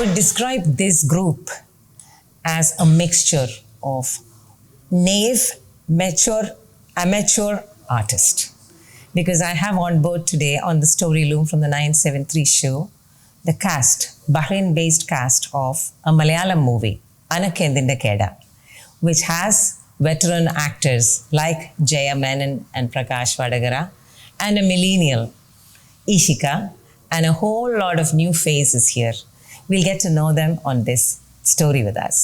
would describe this group as a mixture of naive, mature, amateur artist. Because I have on board today on the Story Loom from the 973 show, the cast, Bahrain-based cast of a Malayalam movie, Anak Enthine Ked, which has veteran actors like Jaya Menon and Prakash Vadagara, and a millennial, Ishika, and a whole lot of new faces here. We'll get to know them on this story with us.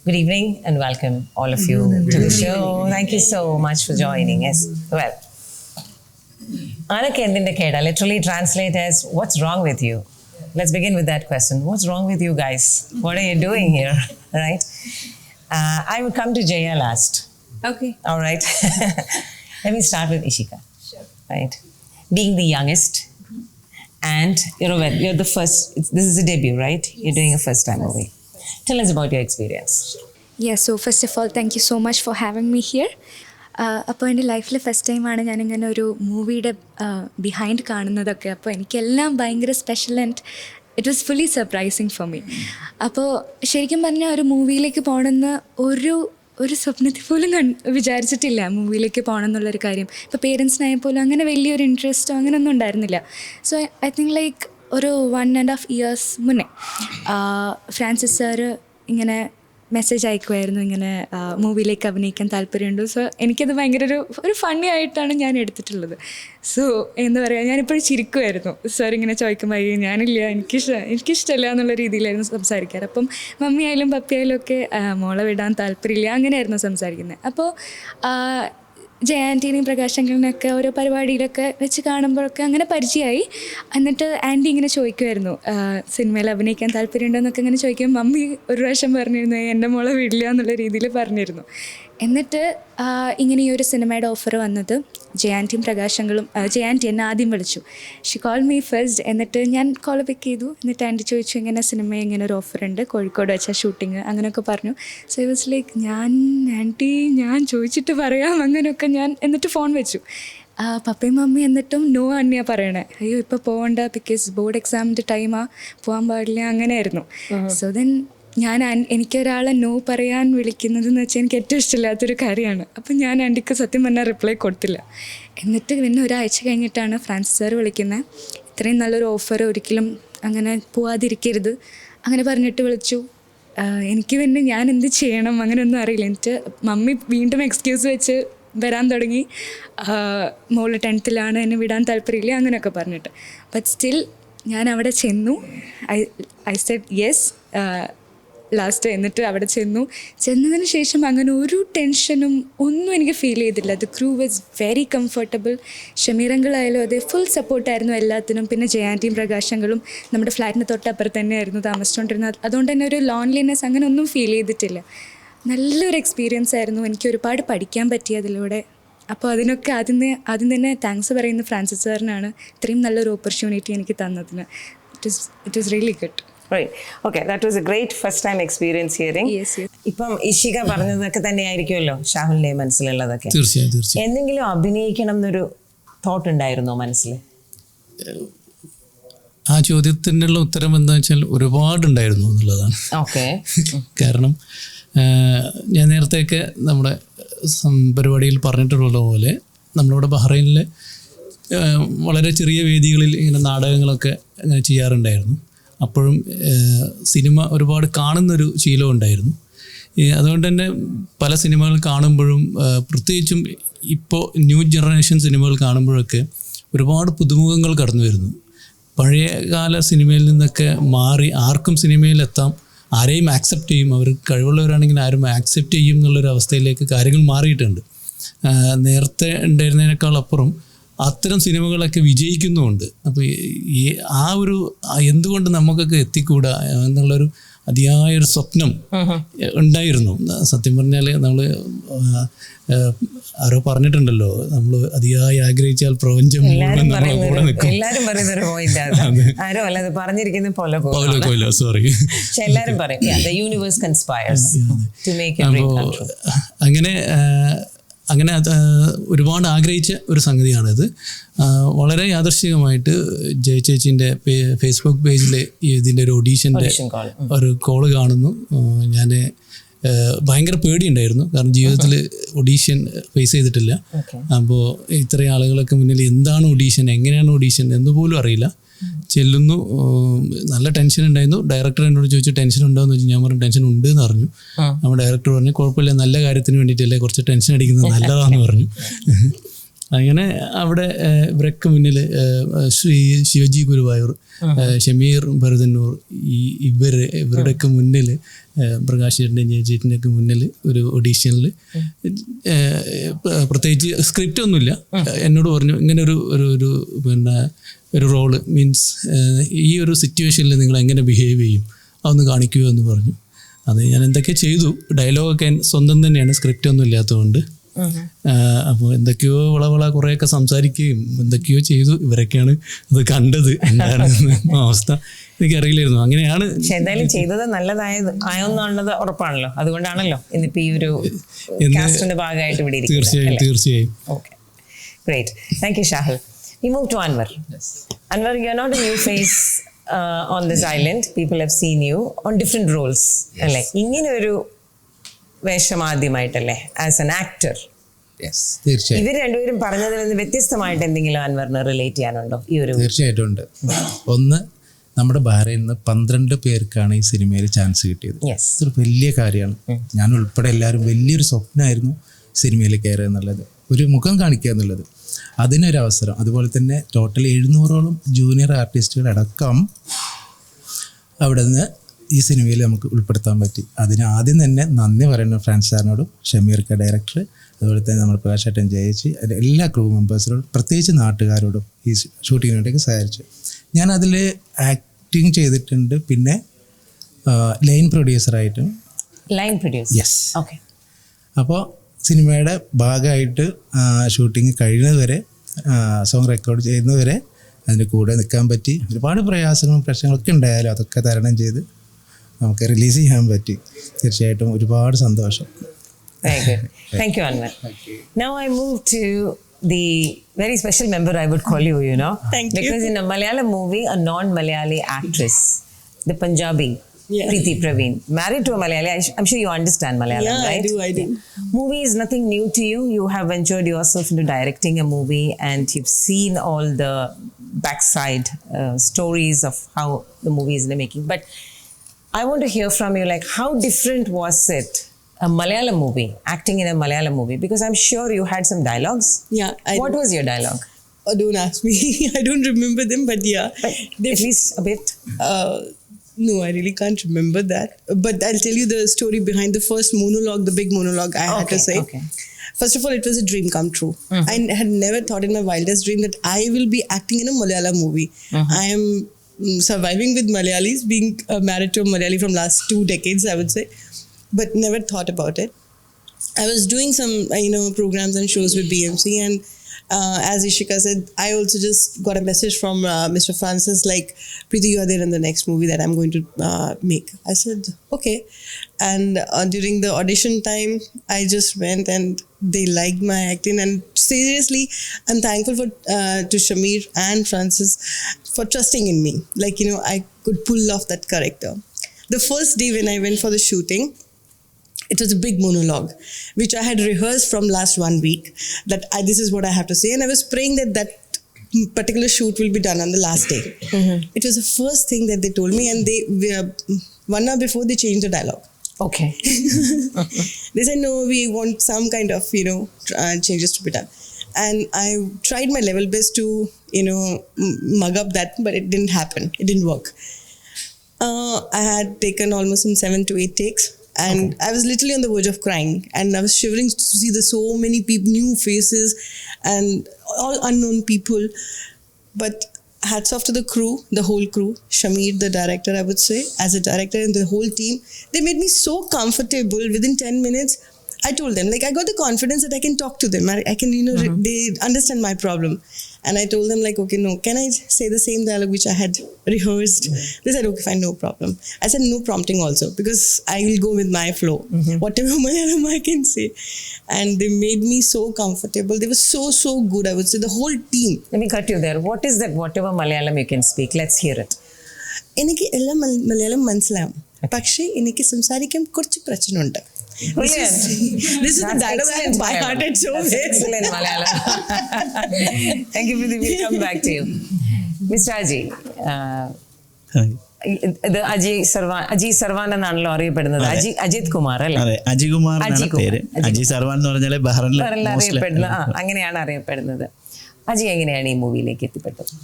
Good evening and welcome all of you to the show. Thank you so much for joining us. Well, Anak Enthine Ked literally translates as what's wrong with you? Let's begin with that question. What's wrong with you guys? What are you doing here? Right? I would come to Jaya last. Okay. All right. Let me start with Ishika. Sure. Right? Being the youngest and you're the first, this is a debut, right? Yes. You're doing a first time movie. Tell us about your experience. Yeah, so first of all, thank you so much for having me here. അപ്പോൾ എൻ്റെ ലൈഫിൽ first ടൈമാണ് ഞാനിങ്ങനെ ഒരു മൂവിയുടെ behind കാണുന്നതൊക്കെ. അപ്പോൾ എനിക്കെല്ലാം ഭയങ്കര special and it was fully surprising for me. അപ്പോൾ ശരിക്കും പറഞ്ഞാൽ ഒരു മൂവിയിലേക്ക് പോകണമെന്ന് ഒരു സ്വപ്നത്തിൽ പോലും വിചാരിച്ചിട്ടില്ല മൂവിയിലേക്ക് പോകണം എന്നുള്ളൊരു കാര്യം. ഇപ്പോൾ പേരൻസിനായാൽ പോലും അങ്ങനെ വലിയൊരു ഇൻട്രസ്റ്റോ അങ്ങനെയൊന്നും ഉണ്ടായിരുന്നില്ല. സോ ഐ തിങ്ക് ലൈക്ക് ഒരു 1.5 years മുന്നേ ഫ്രാൻസിസ് സാറ് ഇങ്ങനെ മെസ്സേജ് അയക്കുമായിരുന്നു, ഇങ്ങനെ മൂവിയിലേക്ക് അഭിനയിക്കാൻ താല്പര്യമുണ്ട്. സോ എനിക്കത് ഭയങ്കര ഒരു ഫണ്ണി ആയിട്ടാണ് ഞാൻ എടുത്തിട്ടുള്ളത്. സോ എന്താ പറയുക, ഞാനിപ്പോഴും ചിരിക്കുമായിരുന്നു സാർ ഇങ്ങനെ ചോദിക്കുമ്പോൾ. ഞാനില്ല, എനിക്കിഷ്ടമല്ല എന്നുള്ള രീതിയിലായിരുന്നു സംസാരിക്കാറ്. അപ്പം മമ്മി ആയാലും പപ്പി ആയാലും ഒക്കെ മോളെ വിടാൻ താല്പര്യമില്ല അങ്ങനെയായിരുന്നു സംസാരിക്കുന്നത്. അപ്പോൾ ജയ ആൻറ്റീനെയും പ്രകാശങ്ങളിനൊക്കെ ഓരോ പരിപാടിയിലൊക്കെ വെച്ച് കാണുമ്പോഴൊക്കെ അങ്ങനെ പരിചയമായി. എന്നിട്ട് ആൻറ്റി ഇങ്ങനെ ചോദിക്കുമായിരുന്നു സിനിമയിൽ അഭിനയിക്കാൻ താല്പര്യമുണ്ടോ എന്നൊക്കെ ഇങ്ങനെ ചോദിക്കുമ്പോൾ മമ്മി ഒരു പ്രാവശ്യം പറഞ്ഞിരുന്നു എൻ്റെ മോളെ വിടില്ല എന്നുള്ള രീതിയിൽ പറഞ്ഞിരുന്നു. എന്നിട്ട് ഇങ്ങനെ ഈ ഒരു സിനിമയുടെ ഓഫർ വന്നത് ജയ ആൻറ്റിയും പ്രകാശങ്ങളും, ജയ ആൻറ്റി എന്നെ ആദ്യം വിളിച്ചു. She call me first. എന്നിട്ട് ഞാൻ കോൾ പിക്ക് ചെയ്തു. എന്നിട്ട് ആൻറ്റി ചോദിച്ചു ഇങ്ങനെ സിനിമ ഇങ്ങനെ ഒരു ഓഫർ ഉണ്ട്, കോഴിക്കോട് വെച്ചാൽ ഷൂട്ടിങ് അങ്ങനെയൊക്കെ പറഞ്ഞു. സോ ഐ വാസ് ലൈക്ക് ഞാൻ ചോദിച്ചിട്ട് പറയാം അങ്ങനെയൊക്കെ ഞാൻ. എന്നിട്ട് ഫോൺ വെച്ചു. പപ്പയും മമ്മി എന്നിട്ടും നോ തന്നെയാണ് പറയണേ. അയ്യോ ഇപ്പോൾ പോകണ്ട, ബിക്കോസ് ബോർഡ് എക്സാമിൻ്റെ ടൈമാണ്, പോകാൻ പാടില്ല അങ്ങനെയായിരുന്നു. സോ ദെൻ എനിക്കൊരാളെ നോ പറയാൻ വിളിക്കുന്നതെന്ന് വെച്ചാൽ എനിക്ക് ഏറ്റവും ഇഷ്ടമില്ലാത്തൊരു കാര്യമാണ്. അപ്പം ഞാൻ ആൻറ്റിക്ക് സത്യം പറഞ്ഞാൽ റിപ്ലൈ കൊടുത്തില്ല. എന്നിട്ട് പിന്നെ ഒരാഴ്ച കഴിഞ്ഞിട്ടാണ് ഫ്രാൻസിസ് സാർ വിളിക്കുന്നത്. ഇത്രയും നല്ലൊരു ഓഫർ ഒരിക്കലും അങ്ങനെ പോവാതിരിക്കരുത് അങ്ങനെ പറഞ്ഞിട്ട് വിളിച്ചു. എനിക്ക് പിന്നെ ഞാൻ എന്ത് ചെയ്യണം അങ്ങനെയൊന്നും അറിയില്ല. എന്നിട്ട് മമ്മി വീണ്ടും എക്സ്ക്യൂസ് വെച്ച് വരാൻ തുടങ്ങി. മോള് 10th എന്നെ വിടാൻ താല്പര്യമില്ല അങ്ങനെയൊക്കെ പറഞ്ഞിട്ട്. ബട്ട് സ്റ്റിൽ ഞാൻ അവിടെ ചെന്നു. I said yes last. എന്നിട്ട് അവിടെ ചെന്നതിന് ശേഷം അങ്ങനെ ഒരു ടെൻഷനും ഒന്നും എനിക്ക് ഫീൽ ചെയ്തില്ല. The crew was very comfortable. ഷമീറങ്കളായാലും അതെ, ഫുൾ സപ്പോർട്ടായിരുന്നു എല്ലാത്തിനും. പിന്നെ ജയാൻറ്റിയും പ്രകാശങ്ങളും നമ്മുടെ ഫ്ലാറ്റിന് തൊട്ടപ്പുറത്ത് തന്നെയായിരുന്നു താമസിച്ചുകൊണ്ടിരുന്നത്. അതുകൊണ്ട് തന്നെ ഒരു ലോൺലിനെസ് അങ്ങനെ ഒന്നും ഫീൽ ചെയ്തിട്ടില്ല. നല്ലൊരു എക്സ്പീരിയൻസ് ആയിരുന്നു. എനിക്ക് ഒരുപാട് പഠിക്കാൻ പറ്റി അതിലൂടെ. അപ്പോൾ അതിനൊക്കെ ആദ്യം തന്നെ താങ്ക്സ് പറയുന്നത് ഫ്രാൻസിസ് സാറിനാണ്, ഇത്രയും നല്ലൊരു ഓപ്പർച്യൂണിറ്റി എനിക്ക് തന്നതിന്. It is really good. Right. Okay, that was a great first time experience hearing. Yes. ഇപ്പം ഇഷിക പറഞ്ഞതൊക്കെ തന്നെയായിരിക്കുമല്ലോ ഷാഹുലിന്റെ മനസ്സിലുള്ളതൊക്കെ. തീർച്ചയായും. എന്തെങ്കിലും അഭിനയിക്കണം എന്നൊരു തോട്ട് ഉണ്ടായിരുന്നോ മനസ്സിൽ? ആ ചോദ്യത്തിനുള്ള ഉത്തരം എന്താ വെച്ചാൽ ഒരുപാടുണ്ടായിരുന്നു എന്നുള്ളതാണ്. ഓക്കെ. കാരണം ഞാൻ നേരത്തെയൊക്കെ നമ്മുടെ പരിപാടിയിൽ പറഞ്ഞിട്ടുള്ള പോലെ നമ്മളിവിടെ ബഹ്റൈനിലെ വളരെ ചെറിയ വേദികളിൽ ഇങ്ങനെ നാടകങ്ങളൊക്കെ ഇങ്ങനെ ചെയ്യാറുണ്ടായിരുന്നു. അപ്പോഴും സിനിമ ഒരുപാട് കാണുന്നൊരു ശീലം ഉണ്ടായിരുന്നു. അതുകൊണ്ട് തന്നെ പല സിനിമകൾ കാണുമ്പോഴും പ്രത്യേകിച്ചും ഇപ്പോൾ ന്യൂ ജനറേഷൻ സിനിമകൾ കാണുമ്പോഴൊക്കെ ഒരുപാട് പുതുമുഖങ്ങൾ കടന്നു വരുന്നു. പഴയകാല സിനിമയിൽ നിന്നൊക്കെ മാറി ആർക്കും സിനിമയിലെത്താം, ആരെയും ആക്സെപ്റ്റ് ചെയ്യും, അവർ കഴിവുള്ളവരാണെങ്കിൽ ആരും ആക്സെപ്റ്റ് ചെയ്യും എന്നുള്ളൊരു അവസ്ഥയിലേക്ക് കാര്യങ്ങൾ മാറിയിട്ടുണ്ട്. നേരത്തെ ഉണ്ടായിരുന്നതിനേക്കാൾ അപ്പുറം അത്തരം സിനിമകളൊക്കെ വിജയിക്കുന്നുമുണ്ട്. അപ്പോൾ ഈ എന്തുകൊണ്ട് നമുക്കൊക്കെ എത്തിക്കൂടാ എന്നുള്ളൊരു അതിയായൊരു സ്വപ്നം ഉണ്ടായിരുന്നു. സത്യം പറഞ്ഞാൽ നമ്മൾ ആരോ പറഞ്ഞിട്ടുണ്ടല്ലോ, നമ്മൾ അതിയായി ആഗ്രഹിച്ചാൽ പ്രപഞ്ചം മുഴുവൻ നമ്മളെ കൂടെ നിൽക്കും. എല്ലാരും പറയുന്ന ഒരു പോയിന്റ് ആരോ അല്ല അത് പറഞ്ഞിരിക്കുന്ന പോലെ സോറി, എല്ലാരും പറയും the universe conspires to make it dream come true. അങ്ങനെ ഒരുപാട് ആഗ്രഹിച്ച ഒരു സംഗതിയാണിത്. വളരെ യാദൃശ്ചികമായിട്ട് ജയ ചേച്ചീൻ്റെ ഫേസ്ബുക്ക് പേജിൽ ഇതിൻ്റെ ഒരു ഓഡീഷൻ്റെ ഒരു കോള് കാണുന്നു. ഞാൻ ഭയങ്കര പേടിയുണ്ടായിരുന്നു, കാരണം ജീവിതത്തിൽ ഓഡീഷൻ ഫേസ് ചെയ്തിട്ടില്ല. അപ്പോൾ ഇത്രയും ആളുകളൊക്കെ മുന്നിൽ എന്താണ് ഓഡീഷൻ, എങ്ങനെയാണ് ഓഡീഷൻ എന്ന് പോലും അറിയില്ല. ചെല്ലുന്നു, നല്ല ടെൻഷൻ ഉണ്ടായിരുന്നു. ഡയറക്ടർ എന്നോട് ചോദിച്ചു ടെൻഷൻ ഉണ്ടോ എന്ന് ചോദിച്ചു. ഞാൻ പറഞ്ഞു ടെൻഷൻ ഉണ്ട് എന്ന് പറഞ്ഞു. അപ്പോൾ ഡയറക്ടർ പറഞ്ഞു കുഴപ്പമില്ല, നല്ല കാര്യത്തിന് വേണ്ടിയിട്ടല്ലേ, കുറച്ച് ടെൻഷൻ അടിക്കുന്നത് നല്ലതാണെന്ന് പറഞ്ഞു. അങ്ങനെ അവിടെ ഇവരൊക്കെ മുന്നിൽ ശിവജി ഗുരുവായൂർ, ഷമീർ ഭരതന്നൂർ, ഇവരുടെയൊക്കെ മുന്നിൽ, പ്രകാശ് ചേട്ടൻ്റെയും ജയചേട്ടൻ്റെയൊക്കെ മുന്നിൽ ഒരു ഓഡീഷനിൽ പ്രത്യേകിച്ച് സ്ക്രിപ്റ്റ് ഒന്നുമില്ല. എന്നോട് പറഞ്ഞു ഇങ്ങനെ ഒരു പിന്നെ ഒരു റോള് മീൻസ് ഈ ഒരു സിറ്റുവേഷനിൽ നിങ്ങൾ എങ്ങനെ ബിഹേവ് ചെയ്യും അതൊന്ന് കാണിക്കുമോ എന്ന് പറഞ്ഞു. അത് ഞാൻ എന്തൊക്കെ ചെയ്തു. ഡയലോഗൊക്കെ സ്വന്തം തന്നെയാണ്, സ്ക്രിപ്റ്റ് ഒന്നും ഇല്ലാത്തതുകൊണ്ട്. അപ്പോൾ എന്തൊക്കെയോ വളവള കുറേയൊക്കെ സംസാരിക്കുകയും എന്തൊക്കെയോ ചെയ്തു. ഇവരൊക്കെയാണ് അത് കണ്ടത്. എന്താണ് അവസ്ഥ എനിക്കറിയില്ലായിരുന്നു. അങ്ങനെയാണ്. പക്ഷെ എന്തായാലും ചെയ്തത് നല്ലതായെന്നുള്ളത് ഉറപ്പാണല്ലോ. അതുകൊണ്ടാണല്ലോ ഇന്നിപ്പോൾ ഈ ഒരു കാസ്റ്റിന്റെ ഭാഗമായിട്ട് ഇവിടെ ഇരിക്കുന്നത്. തീർച്ചയായും. Okay, great. Thank you Shahil. We move to Anwar. Yes. Anwar, you're not a new face on this island. People have seen you on different roles. അല്ലേ? ഇങ്ങനെ ഒരു വേഷം ആദ്യമായിട്ടല്ലേ ആസ് എൻ ആക്ടർ? തീർച്ചയായും. ഇവർ രണ്ടുപേരും പറഞ്ഞതിൽ നിന്ന് വ്യത്യസ്തമായിട്ട് എന്തെങ്കിലും അൻവറിന് റിലേറ്റ് ചെയ്യാനുണ്ടോ ഈ ഒരു? തീർച്ചയായിട്ടും ഉണ്ട്. ഒന്ന്, നമ്മുടെ ബഹ്റൈനിൽ നിന്ന് 12 പേർക്കാണ് ഈ സിനിമയിൽ ചാൻസ് കിട്ടിയത്. ഇതൊരു വലിയ കാര്യമാണ്. ഞാൻ ഉൾപ്പെടെ എല്ലാവരും വലിയൊരു സ്വപ്നമായിരുന്നു സിനിമയിൽ കയറുക എന്നുള്ളത്, ഒരു മുഖം കാണിക്കുക എന്നുള്ളത്. അതിനൊരവസരം. അതുപോലെ തന്നെ ടോട്ടൽ 700ഓളം ജൂനിയർ ആർട്ടിസ്റ്റുകളടക്കം അവിടെ നിന്ന് ഈ സിനിമയിൽ നമുക്ക് ഉൾപ്പെടുത്താൻ പറ്റി. അതിന് ആദ്യം തന്നെ നന്ദി പറയുന്നു ഫ്രാൻസ് സാറിനോടും, ഷമീർക്ക ഡയറക്ടർ, അതുപോലെ തന്നെ നമ്മുടെ പ്രകാശ് ഏട്ടൻ, ജയച്ചി, എല്ലാ ക്രൂ മെമ്പേഴ്സിനോടും, പ്രത്യേകിച്ച് നാട്ടുകാരോടും ഈ ഷൂട്ടിങ്ങിന് വേണ്ടിയൊക്കെ സഹായിച്ചു. ഞാൻ അതിൽ ആക്ടിങ് ചെയ്തിട്ടുണ്ട്. പിന്നെ ലൈൻ പ്രൊഡ്യൂസറായിട്ടും. യെസ്. ഓക്കെ. അപ്പോൾ സിനിമയുടെ ഭാഗമായിട്ട് ഷൂട്ടിങ് കഴിയുന്നതുവരെ, സോങ് റെക്കോർഡ് ചെയ്യുന്നതുവരെ അതിൻ്റെ കൂടെ നിൽക്കാൻ പറ്റി. ഒരുപാട് പ്രയാസങ്ങളും പ്രശ്നങ്ങളൊക്കെ ഉണ്ടായാലും അതൊക്കെ തരണം ചെയ്ത് നമുക്ക് റിലീസ് ചെയ്യാൻ പറ്റി. തീർച്ചയായിട്ടും ഒരുപാട് സന്തോഷം. Very good. Thank you, Anwar. Now I move to the very special member, I would call you, you know. Thank you. Because in a Malayalam movie, a non-Malayali actress, the Punjabi, Preeti Praveen, married to a Malayali. I'm sure you understand Malayalam, right? I do. Movie is nothing new to you. You have ventured yourself into directing a movie and you've seen all the backside stories of how the movie is in the making. But I want to hear from you, like, how different was it, a Malayalam movie, acting in a Malayalam movie? Because I'm sure you had some dialogues. Yeah. What was your dialogue? Oh, don't ask me. I don't remember them, but yeah. But at least a bit. No, I really can't remember that. But I'll tell you the story behind the first monologue, the big monologue I had to say. Okay. First of all, it was a dream come true. I had never thought in my wildest dream that I will be acting in a Malayalam movie. I am surviving with Malayalis, being married to a Malayali from last 2 decades, I would say, but never thought about it. I was doing some, programs and shows with BMC, and as Ishika said, I also just got a message from Mr. Francis, like, Preeti, you are there in the next movie that I'm going to make. I said, okay. And during the audition time, I just went and they liked my acting. And seriously, I'm thankful to Shamir and Francis for trusting in me. Like, I could pull off that character. The first day when I went for the shooting, it was a big monologue, which I had rehearsed from last 1 week, that this is what I have to say. And I was praying that particular shoot will be done on the last day. It was the first thing that they told me, and they 1 hour before they changed the dialogue. Okay. They said, no, we want some kind of, changes to be done. And I tried my level best to, mug up that, but it didn't happen. It didn't work. I had taken almost 7 to 8 takes. And I was literally on the verge of crying, and I was shivering to see so many people, new faces and all unknown people. But hats off to the crew, the whole crew. Shamir, the director, I would say, as a director, and the whole team. They made me so comfortable. Within 10 minutes, I told them, like, I got the confidence that I can talk to them. I can, they understand my problem. And I told them, like, okay, no, can I say the same dialogue which I had rehearsed? They said, okay, fine, no problem. I said, no prompting also, because I will go with my flow. Whatever Malayalam I can say. And they made me so comfortable. They were so good, I would say, the whole team. Let me cut you there. What is that whatever Malayalam you can speak? Let's hear it. എനിക്ക് എല്ലാം മലയാളം മനസ്സിലാവും, പക്ഷേ എനിക്ക് സംസാരിക്കാൻ കുറച്ച് പ്രശ്നമുണ്ട്. This is the dialogue I have by hearted so well. Excellent Malayalam. Thank you, Vidhi. We'll come back to you. Mr. Raji, ഇത് അജി സർവാൻ എന്നാണല്ലോ അറിയപ്പെടുന്നത്. അജിത് കുമാർ അല്ലേ? അതെ, അജി കുമാർ എന്നാണ് പേര്. അജി സർവാൻ എന്ന് പറഞ്ഞാൽ ബഹ്റൈനിൽ അറിയപ്പെടുന്ന, അങ്ങനെയാണ് അറിയപ്പെടുന്നത്. അജി എങ്ങനെയാണ് ഈ മൂവിയിലേക്ക് എത്തിപ്പെട്ടത്?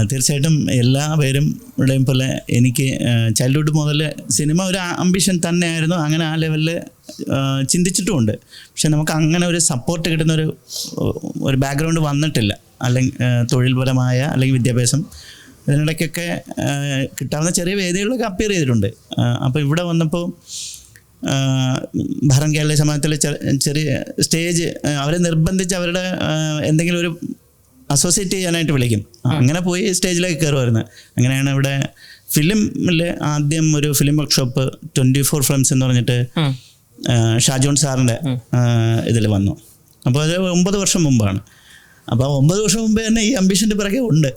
തീർച്ചയായിട്ടും എല്ലാവരുടെയും പോലെ എനിക്ക് ചൈൽഡ്ഹുഡ് മുതൽ സിനിമ ഒരു ആംബിഷൻ തന്നെയായിരുന്നു. അങ്ങനെ ആ ലെവലിൽ ചിന്തിച്ചിട്ടുമുണ്ട്. പക്ഷെ നമുക്ക് അങ്ങനെ ഒരു സപ്പോർട്ട് കിട്ടുന്ന ഒരു ബാക്ക്ഗ്രൗണ്ട് വന്നിട്ടില്ല. അല്ലെങ്കിൽ തൊഴിൽപരമായ അല്ലെങ്കിൽ വിദ്യാഭ്യാസം ഇതിനിടയ്ക്കൊക്കെ കിട്ടാവുന്ന ചെറിയ വേദികളിലൊക്കെ അപ്പിയർ ചെയ്തിട്ടുണ്ട്. അപ്പോൾ ഇവിടെ വന്നപ്പോൾ ബഹ്റൈൻ കേരളീയ സമാജത്തിലെ ചെറിയ സ്റ്റേജ് അവരെ നിർബന്ധിച്ച് അവരുടെ എന്തെങ്കിലും ഒരു അസോസിയേറ്റ് ചെയ്യാനായിട്ട് വിളിക്കും. അങ്ങനെ പോയി സ്റ്റേജിലേക്ക് കയറുമായിരുന്നു. അങ്ങനെയാണ് ഇവിടെ ഫിലിമിൽ ആദ്യം ഒരു ഫിലിം വർക്ക്ഷോപ്പ് 24 ഫിലിംസ് എന്ന് പറഞ്ഞിട്ട് ഷാജോൺ സാറിൻ്റെ ഇതിൽ വന്നു. അപ്പോൾ അത് 9 വർഷം മുമ്പാണ്. അപ്പോൾ 9 വർഷം മുമ്പേ തന്നെ ഈ അംബിഷൻ്റെ പിറകെ ഉണ്ട്.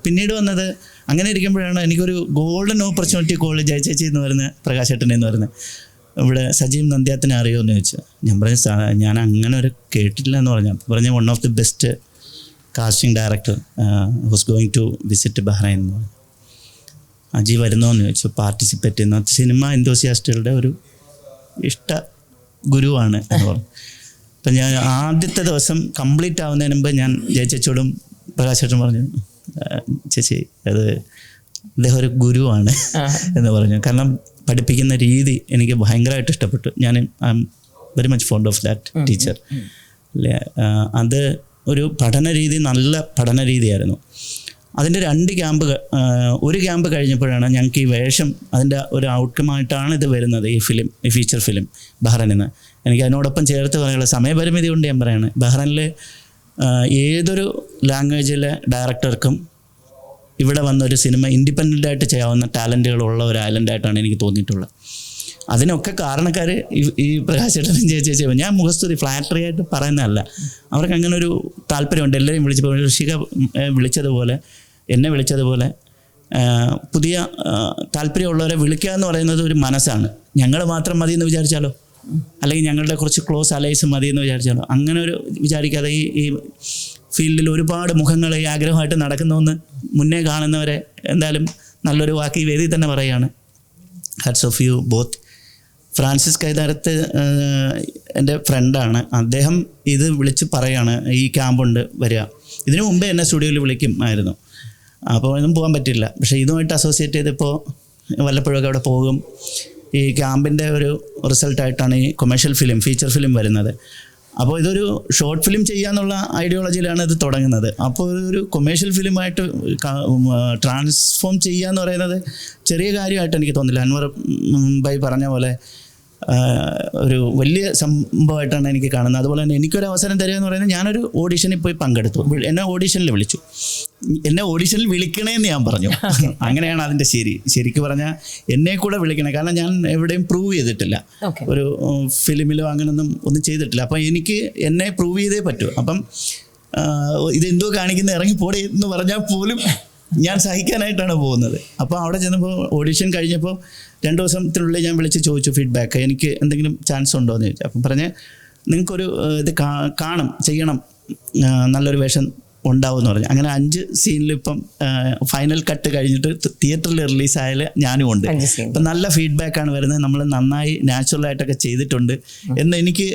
പിന്നീട് വന്നത് അങ്ങനെ ഇരിക്കുമ്പോഴാണ് എനിക്കൊരു ഗോൾഡൻ ഓപ്പർച്യൂണിറ്റി കോൾ ജയചേച്ചി എന്ന് പറയുന്ന പ്രകാശേട്ടൻ എന്ന് പറയുന്നത് ഇവിടെ സജീവ് നന്ദ്യാത്തിനെ അറിയുമെന്ന് ചോദിച്ചു. ഞാൻ പറഞ്ഞു ഞാൻ അങ്ങനെ ഒരു കേട്ടില്ല എന്ന് പറഞ്ഞ one of the best casting director was going to visit Bahrain എന്ന് പറഞ്ഞു. അജി വരുന്നോന്ന് ചോദിച്ചു. പാർട്ടിസിപ്പേറ്റ് ചെയ്യുന്ന സിനിമ എന്തോസിയാസ്റ്റുകളുടെ ഒരു ഇഷ്ട ഗുരുവാണ് എന്ന് പറഞ്ഞു. അപ്പം ഞാൻ ആദ്യത്തെ ദിവസം കംപ്ലീറ്റ് ആവുന്നതിന് മുമ്പ് ഞാൻ ജയചേച്ചിയോടും പ്രകാശേട്ടനും പറഞ്ഞു, ചേച്ചി അത് അദ്ദേഹം ഒരു ഗുരുവാണ് എന്ന് പറഞ്ഞു. കാരണം പഠിപ്പിക്കുന്ന രീതി എനിക്ക് ഭയങ്കരമായിട്ട് ഇഷ്ടപ്പെട്ടു. ഞാൻ I am very much fond of that teacher. അത് ഒരു പഠന രീതി, നല്ല പഠന രീതിയായിരുന്നു. അതിൻ്റെ 2 ക്യാമ്പ്, ഒരു ക്യാമ്പ് കഴിഞ്ഞപ്പോഴാണ് ഞങ്ങൾക്ക് ഈ വേഷം അതിൻ്റെ ഒരു ഔട്ട്കമായിട്ടാണ് ഇത് വരുന്നത്. ഈ ഫീച്ചർ ഫിലിം ബഹ്റൈനിൽ നിന്ന്. എനിക്ക് അതിനോടൊപ്പം ചേർത്ത് പറയാനുള്ള സമയപരിമിതി കൊണ്ട് ഞാൻ പറയുകയാണ്, ബഹ്റൈനിൽ ഏതൊരു ലാംഗ്വേജിലെ ഡയറക്ടർക്കും ഇവിടെ വന്നൊരു സിനിമ ഇൻഡിപെൻഡൻ്റായിട്ട് ചെയ്യാവുന്ന ടാലൻറ്റുകളുള്ള ഒരു ഐലൻഡായിട്ടാണ് എനിക്ക് തോന്നിയിട്ടുള്ളത്. അതിനൊക്കെ കാരണക്കാർ ഈ പ്രകാശേട്ടനും ചേച്ചി. ഞാൻ മുഖസ്തുതി ഫ്ലാറ്ററി ആയിട്ട് പറയുന്നതല്ല, അവർക്ക് അങ്ങനെ ഒരു താല്പര്യമുണ്ട്. എല്ലാവരെയും വിളിച്ചപ്പോൾ ഋഷിക വിളിച്ചതുപോലെ, എന്നെ വിളിച്ചതുപോലെ പുതിയ താല്പര്യമുള്ളവരെ വിളിക്കുക എന്ന് പറയുന്നത് ഒരു മനസ്സാണ്. ഞങ്ങൾ മാത്രം മതി എന്ന് വിചാരിച്ചാലോ, അല്ലെങ്കിൽ ഞങ്ങളുടെ കുറച്ച് ക്ലോസ് അലൈസ് മതി എന്ന് വിചാരിച്ചാലോ, അങ്ങനെ ഒരു വിചാരിക്കാതെ ഈ ഫീൽഡിൽ ഒരുപാട് മുഖങ്ങൾ ഈ ആഗ്രഹമായിട്ട് നടക്കുന്നതെന്ന് മുന്നേ കാണുന്നവരെ എന്തായാലും നല്ലൊരു വാക്ക് ഈ വേദിയിൽ തന്നെ പറയുകയാണ്. Hats off you both. Francis Kaitharath എൻ്റെ ഫ്രണ്ടാണ്. അദ്ദേഹം ഇത് വിളിച്ച് പറയുകയാണ് ഈ ക്യാമ്പുണ്ട് വരിക. ഇതിനു മുമ്പേ എന്നെ സ്റ്റുഡിയോയിൽ വിളിക്കുമായിരുന്നു. അപ്പോൾ ഒന്നും പോകാൻ പറ്റില്ല. പക്ഷേ ഇതുമായിട്ട് അസോസിയേറ്റ് ചെയ്തപ്പോൾ വല്ലപ്പോഴൊക്കെ അവിടെ പോകും. ഈ ക്യാമ്പിൻ്റെ ഒരു റിസൾട്ടായിട്ടാണ് ഈ കൊമേഴ്ഷ്യൽ ഫിലിം, ഫീച്ചർ ഫിലിം വരുന്നത്. അപ്പോൾ ഇതൊരു ഷോർട്ട് ഫിലിം ചെയ്യാന്നുള്ള ഐഡിയോളജിയിലാണ് ഇത് തുടങ്ങുന്നത്. അപ്പോൾ ഒരു കൊമേഴ്ഷ്യൽ ഫിലിമായിട്ട് ട്രാൻസ്ഫോം ചെയ്യുക എന്ന് പറയുന്നത് ചെറിയ കാര്യമായിട്ട് എനിക്ക് തോന്നില്ല. അൻവർ ബൈ പറഞ്ഞ പോലെ ഒരു വലിയ സംഭവമായിട്ടാണ് എനിക്ക് കാണുന്നത്. അതുപോലെ തന്നെ എനിക്കൊരു അവസരം തരിക എന്ന് പറയുന്നത്, ഞാനൊരു ഓഡീഷനിൽ പോയി പങ്കെടുത്തു. എന്നെ ഓഡീഷനിൽ വിളിച്ചു. എന്നെ ഓഡീഷനിൽ വിളിക്കണേന്ന് ഞാൻ പറഞ്ഞു. അങ്ങനെയാണ് അതിൻ്റെ ശരിക്കും പറഞ്ഞാൽ എന്നെ കൂടെ വിളിക്കണേ. കാരണം ഞാൻ എവിടെയും പ്രൂവ് ചെയ്തിട്ടില്ല, ഒരു ഫിലിമിലോ ഒന്നും ചെയ്തിട്ടില്ല. അപ്പം എനിക്ക് എന്നെ പ്രൂവ് ചെയ്തേ പറ്റൂ. അപ്പം ഇതെന്തോ കാണിക്കുന്ന ഇറങ്ങിപ്പോടെ എന്ന് പറഞ്ഞാൽ പോലും ഞാൻ സഹിക്കാനായിട്ടാണ് പോകുന്നത്. അപ്പോൾ അവിടെ ചെന്നപ്പോൾ ഓഡിഷൻ കഴിഞ്ഞപ്പോൾ 2 ദിവസത്തിനുള്ളിൽ ഞാൻ വിളിച്ച് ചോദിച്ചു ഫീഡ്ബാക്ക്, എനിക്ക് എന്തെങ്കിലും ചാൻസ് ഉണ്ടോ എന്ന് ചോദിച്ചു. അപ്പം പറഞ്ഞ് നിങ്ങൾക്കൊരു ഇത് കാണും, ചെയ്യണം, നല്ലൊരു വേഷം ഉണ്ടാവും എന്ന് പറഞ്ഞു. അങ്ങനെ 5 സീനിൽ ഇപ്പം ഫൈനൽ കട്ട് കഴിഞ്ഞിട്ട് തിയേറ്ററിൽ റിലീസായാൽ ഞാനും ഉണ്ട്. അപ്പം നല്ല ഫീഡ്ബാക്കാണ് വരുന്നത്. നമ്മൾ നന്നായി നാച്ചുറലായിട്ടൊക്കെ ചെയ്തിട്ടുണ്ട് എന്ന് എനിക്ക്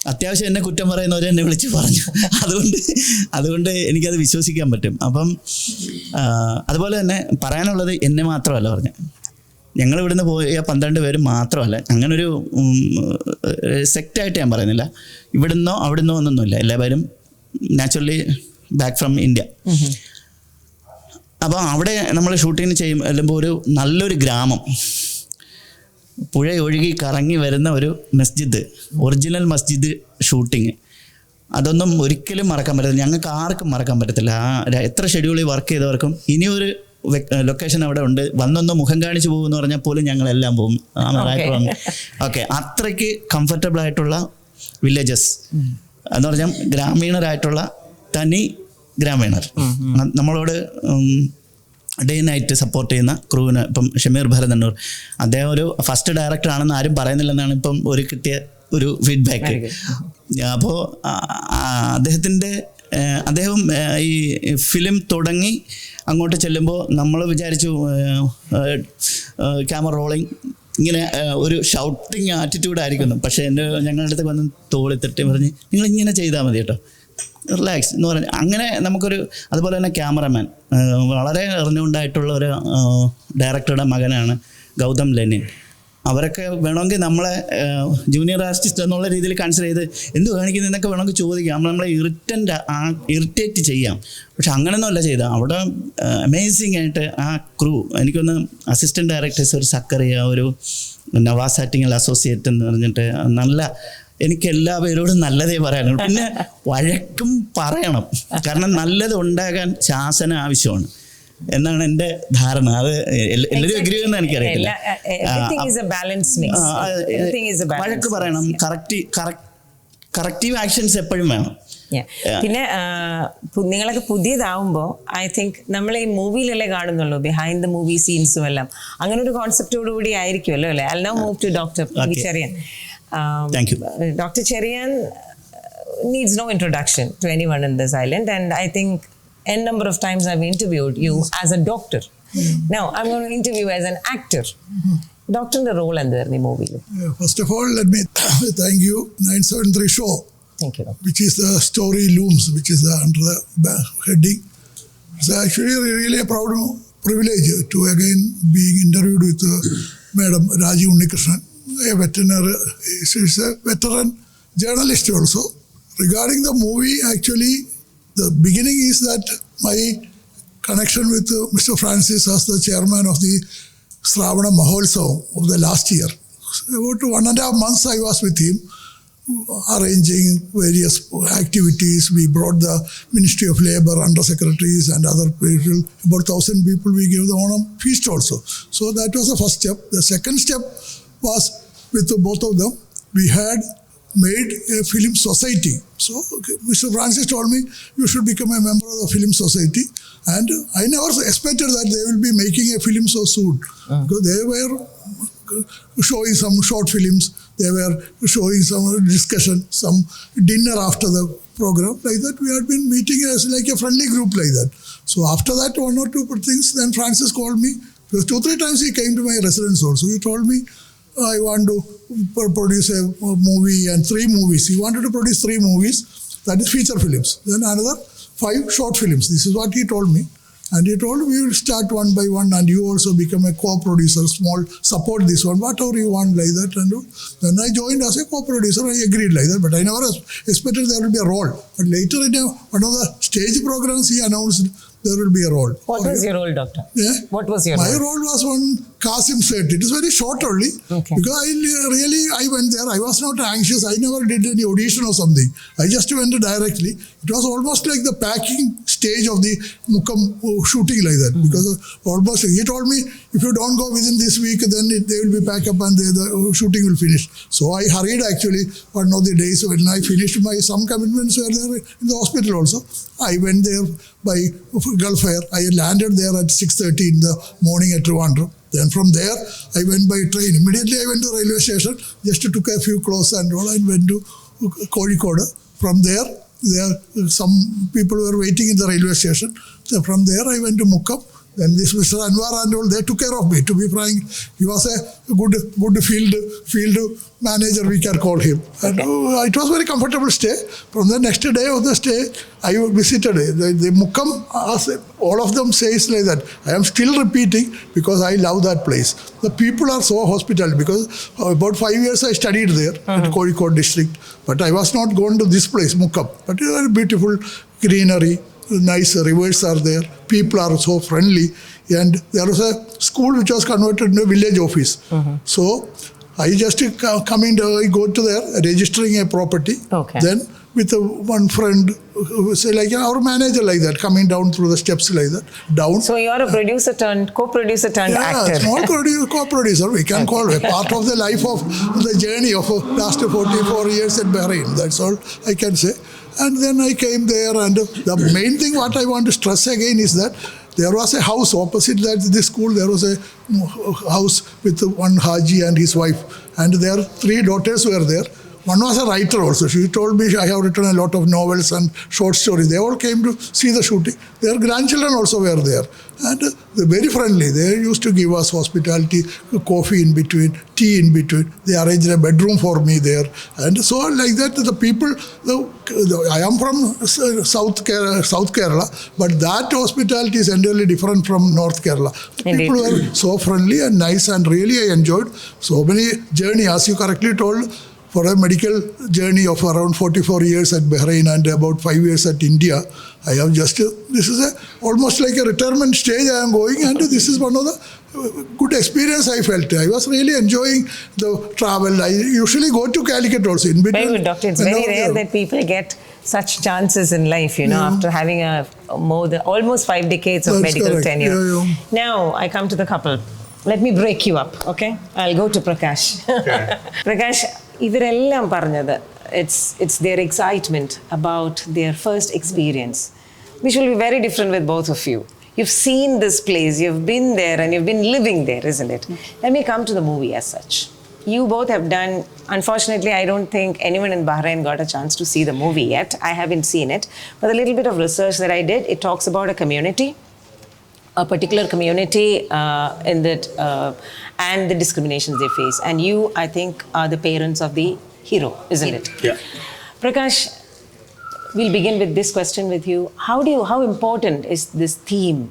അത്യാവശ്യം എന്നെ കുറ്റം പറയുന്നവർ എന്നെ വിളിച്ച് പറഞ്ഞു. അതുകൊണ്ട് എനിക്കത് വിശ്വസിക്കാൻ പറ്റും. അപ്പം അതുപോലെ തന്നെ പറയാനുള്ളത് എന്നെ മാത്രമല്ല പറഞ്ഞു, ഞങ്ങൾ ഇവിടുന്ന് പോയ 12 പേര് മാത്രമല്ല, അങ്ങനൊരു സെക്റ്റായിട്ട് ഞാൻ പറയുന്നില്ല. ഇവിടുന്നോ അവിടുന്നോ ഒന്നൊന്നുമില്ല, എല്ലാവരും നാച്ചുറലി ബാക്ക് ഫ്രം ഇന്ത്യ. അപ്പോൾ അവിടെ നമ്മൾ ഷൂട്ടിങ് ചെല്ലുമ്പോൾ ഒരു നല്ലൊരു ഗ്രാമം, പുഴ ഒഴുകി കറങ്ങി വരുന്ന ഒരു മസ്ജിദ്, ഒറിജിനൽ മസ്ജിദ് ഷൂട്ടിങ്, അതൊന്നും ഒരിക്കലും മറക്കാൻ പറ്റത്തില്ല. ഞങ്ങൾക്ക് ആർക്കും മറക്കാൻ പറ്റത്തില്ല. എത്ര ഷെഡ്യൂളിൽ വർക്ക് ചെയ്തവർക്കും ഇനിയൊരു ലൊക്കേഷൻ അവിടെ ഉണ്ട്, വന്നൊന്ന് മുഖം കാണിച്ചു പോകുമെന്ന് പറഞ്ഞാൽ പോലും ഞങ്ങളെല്ലാം പോകും. ഓക്കെ, അത്രയ്ക്ക് കംഫർട്ടബിൾ ആയിട്ടുള്ള വില്ലേജസ് എന്ന് പറഞ്ഞാൽ ഗ്രാമീണരായിട്ടുള്ള തനി ഗ്രാമീണർ. നമ്മളോട് ഡേ നൈറ്റ് സപ്പോർട്ട് ചെയ്യുന്ന ക്രൂവിന് ഇപ്പം ഷമീർ ഭരതന്നൂർ, അദ്ദേഹം ഒരു ഫസ്റ്റ് ഡയറക്ടർ ആണെന്ന് ആരും പറയുന്നില്ലെന്നാണ് ഇപ്പം ഒരു കിട്ടിയ ഒരു ഫീഡ്ബാക്ക്. അപ്പോൾ അദ്ദേഹം ഈ ഫിലിം തുടങ്ങി അങ്ങോട്ട് ചെല്ലുമ്പോൾ നമ്മൾ വിചാരിച്ചു ക്യാമറ റോളിങ് ഇങ്ങനെ ഒരു ഷൗട്ടിങ് ആറ്റിറ്റ്യൂഡായിരിക്കുന്നു. പക്ഷേ ഞങ്ങളുടെ അടുത്ത് വന്ന് തോളി തട്ടി പറഞ്ഞ് നിങ്ങളിങ്ങനെ ചെയ്താൽ മതി കേട്ടോ, റിലാക്സ് എന്ന് പറഞ്ഞ് അങ്ങനെ നമുക്കൊരു. അതുപോലെ തന്നെ ക്യാമറമാൻ വളരെ അറിഞ്ഞുകൊണ്ടായിട്ടുള്ള ഒരു ഡയറക്ടറുടെ മകനാണ് ഗൗതം ലെനിൻ. അവരൊക്കെ വേണമെങ്കിൽ നമ്മളെ ജൂനിയർ ആർട്ടിസ്റ്റ് എന്നുള്ള രീതിയിൽ കൺസിഡർ ചെയ്ത് എന്ത് കാണിക്കുന്നതെന്നൊക്കെ വേണമെങ്കിൽ ചോദിക്കാം, നമ്മളെ ഇറിറ്റേറ്റ് ചെയ്യാം. പക്ഷെ അങ്ങനെയൊന്നുമല്ല ചെയ്താൽ അവിടെ അമേസിങ് ആയിട്ട് ആ ക്രൂ. എനിക്കൊന്ന് അസിസ്റ്റൻറ്റ് ഡയറക്ടേഴ്സ് ഒരു സക്കറിയ, ഒരു നവാസ് ആക്ടിങ്ങൽ അസോസിയേറ്റ് എന്ന് പറഞ്ഞിട്ട് നല്ല, എനിക്ക് എല്ലാവരോടും നല്ലതേ പറയാനുള്ളൂ. പിന്നെ വഴക്കും പറയണം, കാരണം നല്ലത് ഉണ്ടാകാൻ ശാസന ആവശ്യമാണ് എന്നാണ് എൻ്റെ ധാരണ. അത് എല്ലാവരും എഗ്രി ചെയ്യുന്ന എനിക്കറിയില്ല. വഴക്ക് പറയണം, കറക്റ്റീവ് ആക്ഷൻസ് എപ്പോഴും വേണം. പിന്നെ നിങ്ങളൊക്കെ പുതിയതാവുമ്പോൾ ഐ തിങ്ക് നമ്മൾ ഈ മൂവിയിലല്ലേ കാണുന്നുള്ളൂ, ബിഹൈൻഡ് ദ മൂവി സീൻസും എല്ലാം അങ്ങനെ ഒരു കോൺസെപ്റ്റോടുകൂടി ആയിരിക്കുമല്ലോ അല്ലേ? I now move to doctor Cherian. Dr. Cherian needs no introduction to anyone in this island, and I think n number of times I've interviewed you as a doctor. Now I'm going to interview you as an actor. Doctor in the role and the movie. First of all, let me thank you 973 show. Thank you. Which is the Story Looms, which is under the heading. It's actually really a proud privilege to again being interviewed with Madam Raji Unnikrishnan, a veterinary. She's a veteran journalist also. Regarding the movie, actually, the beginning is that my connection with Mr. Francis as the chairman of the Shravana Mahotsav of the last year. About 1.5 months I was with him, arranging various activities. We brought the Ministry of Labour under-secretaries and other people. About 1,000 people we gave the Onam feast also. So that was the first step. The second step was with both of them. We had made a film society. So Mr. Francis told me, you should become a member of the film society. And I never expected that they will be making a film so soon. Because they were showing some short films, they were showing some discussion, some dinner after the program. Like that, we had been meeting as like a friendly group like that. So after that, 1 or 2 things, then Francis called me. Because 2-3 times he came to my residence also. He told me, I want to produce a movie and 3 movies. He wanted to produce 3 movies, that is feature films. Then another 5 short films. This is what he told me. And he told me, we will start one by one and you also become a co-producer, small, support this one, whatever you want like that. And then I joined as a co-producer, I agreed like that. But I never expected there will be a role. But later in one of the stage programs, he announced there will be a role. What was your role, doctor? Yeah? What was your role? My role was one Qasim set. It is very short only. Okay. Because I went there. I was not anxious. I never did any audition or something. I just went directly. It was almost like the packing stage of the Mukkam shooting like that. Because almost, he told me, if you don't go within this week, then they will be packed up and the shooting will finish. So I hurried actually one of the days when I finished some commitments were there in the hospital also. I went there by Gulf Air. I landed there at 6:30 in the morning at Trivandrum. Then from there, I went by train. Immediately I went to railway station, just took a few clothes and all, and went to Kozhikode. From there, some people were waiting in the railway station. So from there, I went to Mukkam. Then this Mr. Anwar and all, they took care of me. To be frank, he was a good field manager, we can call him. And it was very comfortable stay. From the next day of the stay, I visited the Mukkam. All of them says like that. I am still repeating because I love that place. The people are so hospitable because about 5 years I studied there at Kozhikode district. But I was not going to this place, Mukkam. But it was very beautiful greenery. nice rivers are there. People are so friendly. And there was a school which was converted into a village office. So I just go to there, registering a property. Okay. Then with one friend, say like our manager like that, coming down through the steps like that, down. So you're a producer turned co-producer turned actor. Small co-producer, we can call it part of the life of the journey of last 44 years at Bahrain. That's all I can say. And then I came there, and the main thing what I want to stress again is that there was a house opposite this school. There was a house with one Haji and his wife, and their 3 daughters were there. One was a writer also. She told me I have written a lot of novels and short stories. They all came to see the shooting. Their grandchildren also were there. And they're very friendly. They used to give us hospitality, coffee in between, tea in between. They arranged a bedroom for me there. And so like that, the people, I am from South Kerala, but that hospitality is entirely different from North Kerala. Indeed. People were so friendly and nice, and really I enjoyed so many journey, as you correctly told, for a medical journey of around 44 years at Bahrain and about 5 years at India. I have just, this is almost like a retirement stage I am going, and this is one of the good experience I felt. I was really enjoying the travel. I usually go to Calicut also in between. Very good, doctor. It's very rare that people get such chances in life, after having almost 5 decades of That's medical correct. tenure. Yeah. Now I come to the couple. Let me break you up, okay? I'll go to Prakash. Prakash, ഇവരെല്ലാം പറഞ്ഞത് it's their excitement about their first experience, which will be very different with both of you. You've seen this place, you've been there, and you've been living there, isn't it? Let me come to the movie as such. You both have done, unfortunately, I don't think anyone in Bahrain got a chance to see the movie yet. I haven't seen it. But a little bit of research that I did, it talks about a community, a particular community in that, and the discriminations they face. And you, I think, are the parents of the hero, isn't it? Yeah. Prakash, we'll begin with this question with you. How important is this theme?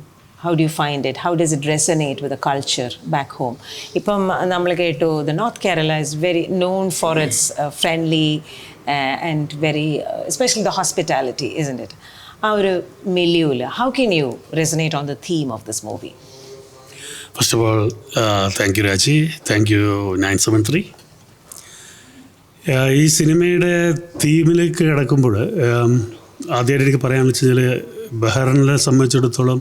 How do you find it? How does it resonate with the culture back home? Ippam nammal kettu, the North Kerala is very known for its friendly and very, especially the hospitality, isn't it? Our milieu, how can you resonate on the theme of this movie? First of all, thank you, Raji. Thank you, 973. ഈ സിനിമയുടെ തീമിലേക്ക് കിടക്കുമ്പോൾ ആദ്യമായിട്ട് എനിക്ക് പറയാമെന്ന് വെച്ച് കഴിഞ്ഞാൽ ബഹ്റൈനെ സംബന്ധിച്ചിടത്തോളം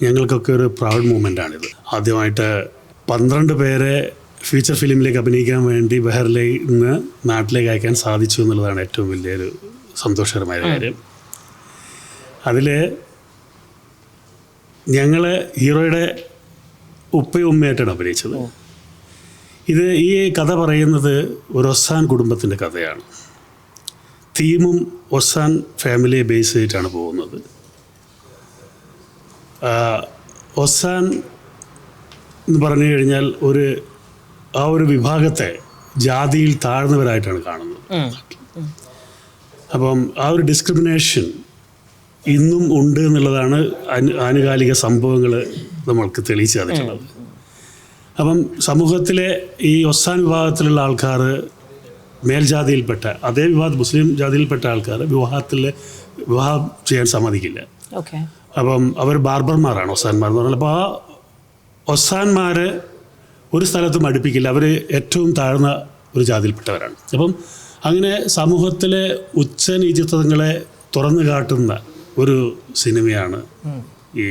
ഞങ്ങൾക്കൊക്കെ ഒരു പ്രൗഡ് മൂമെൻ്റാണിത്. ആദ്യമായിട്ട് 12 പേരെ ഫീച്ചർ ഫിലിമിലേക്ക് അഭിനയിക്കാൻ വേണ്ടി ബഹ്റൈനിൽ നിന്ന് നാട്ടിലേക്ക് അയക്കാൻ സാധിച്ചു എന്നുള്ളതാണ് ഏറ്റവും വലിയൊരു സന്തോഷകരമായ കാര്യം. അതിൽ ഞങ്ങൾ ഹീറോയുടെ ഉപ്പയും ഉമ്മയായിട്ടാണ് അഭിനയിച്ചത്. ഈ കഥ പറയുന്നത് ഒരു ഒസാൻ കുടുംബത്തിൻ്റെ കഥയാണ്. തീമും ഒസാൻ ഫാമിലിയെ ബേസ് ചെയ്തിട്ടാണ് പോകുന്നത്. ഒസാൻ എന്ന് പറഞ്ഞു കഴിഞ്ഞാൽ ആ ഒരു വിഭാഗത്തെ ജാതിയിൽ താഴ്ന്നവരായിട്ടാണ് കാണുന്നത്. അപ്പം ആ ഒരു ഡിസ്ക്രിമിനേഷൻ ഇന്നും ഉണ്ട് എന്നുള്ളതാണ് ആനുകാലിക സംഭവങ്ങൾ നമ്മൾക്ക് തെളിയിച്ചു തന്നിട്ടുള്ളത്. അപ്പം സമൂഹത്തിലെ ഈ ഒസാൻ വിഭാഗത്തിലുള്ള ആൾക്കാർ മേൽജാതിയിൽപ്പെട്ട അതേ മുസ്ലിം ജാതിയിൽപ്പെട്ട ആൾക്കാർ വിവാഹം ചെയ്യാൻ സമ്മതിക്കില്ല. അപ്പം അവർ ബാർബർമാരാണ് ഒസാൻമാർ എന്ന് പറഞ്ഞാൽ. അപ്പോൾ ആ ഒസാൻമാർ ഒരു സ്ഥലത്തും അടുപ്പിക്കില്ല. അവർ ഏറ്റവും താഴ്ന്ന ഒരു ജാതിയിൽപ്പെട്ടവരാണ്. അപ്പം അങ്ങനെ സമൂഹത്തിലെ ഉച്ചനീചത്വങ്ങളെ തുറന്നു കാട്ടുന്ന ഒരു സിനിമയാണ് ഈ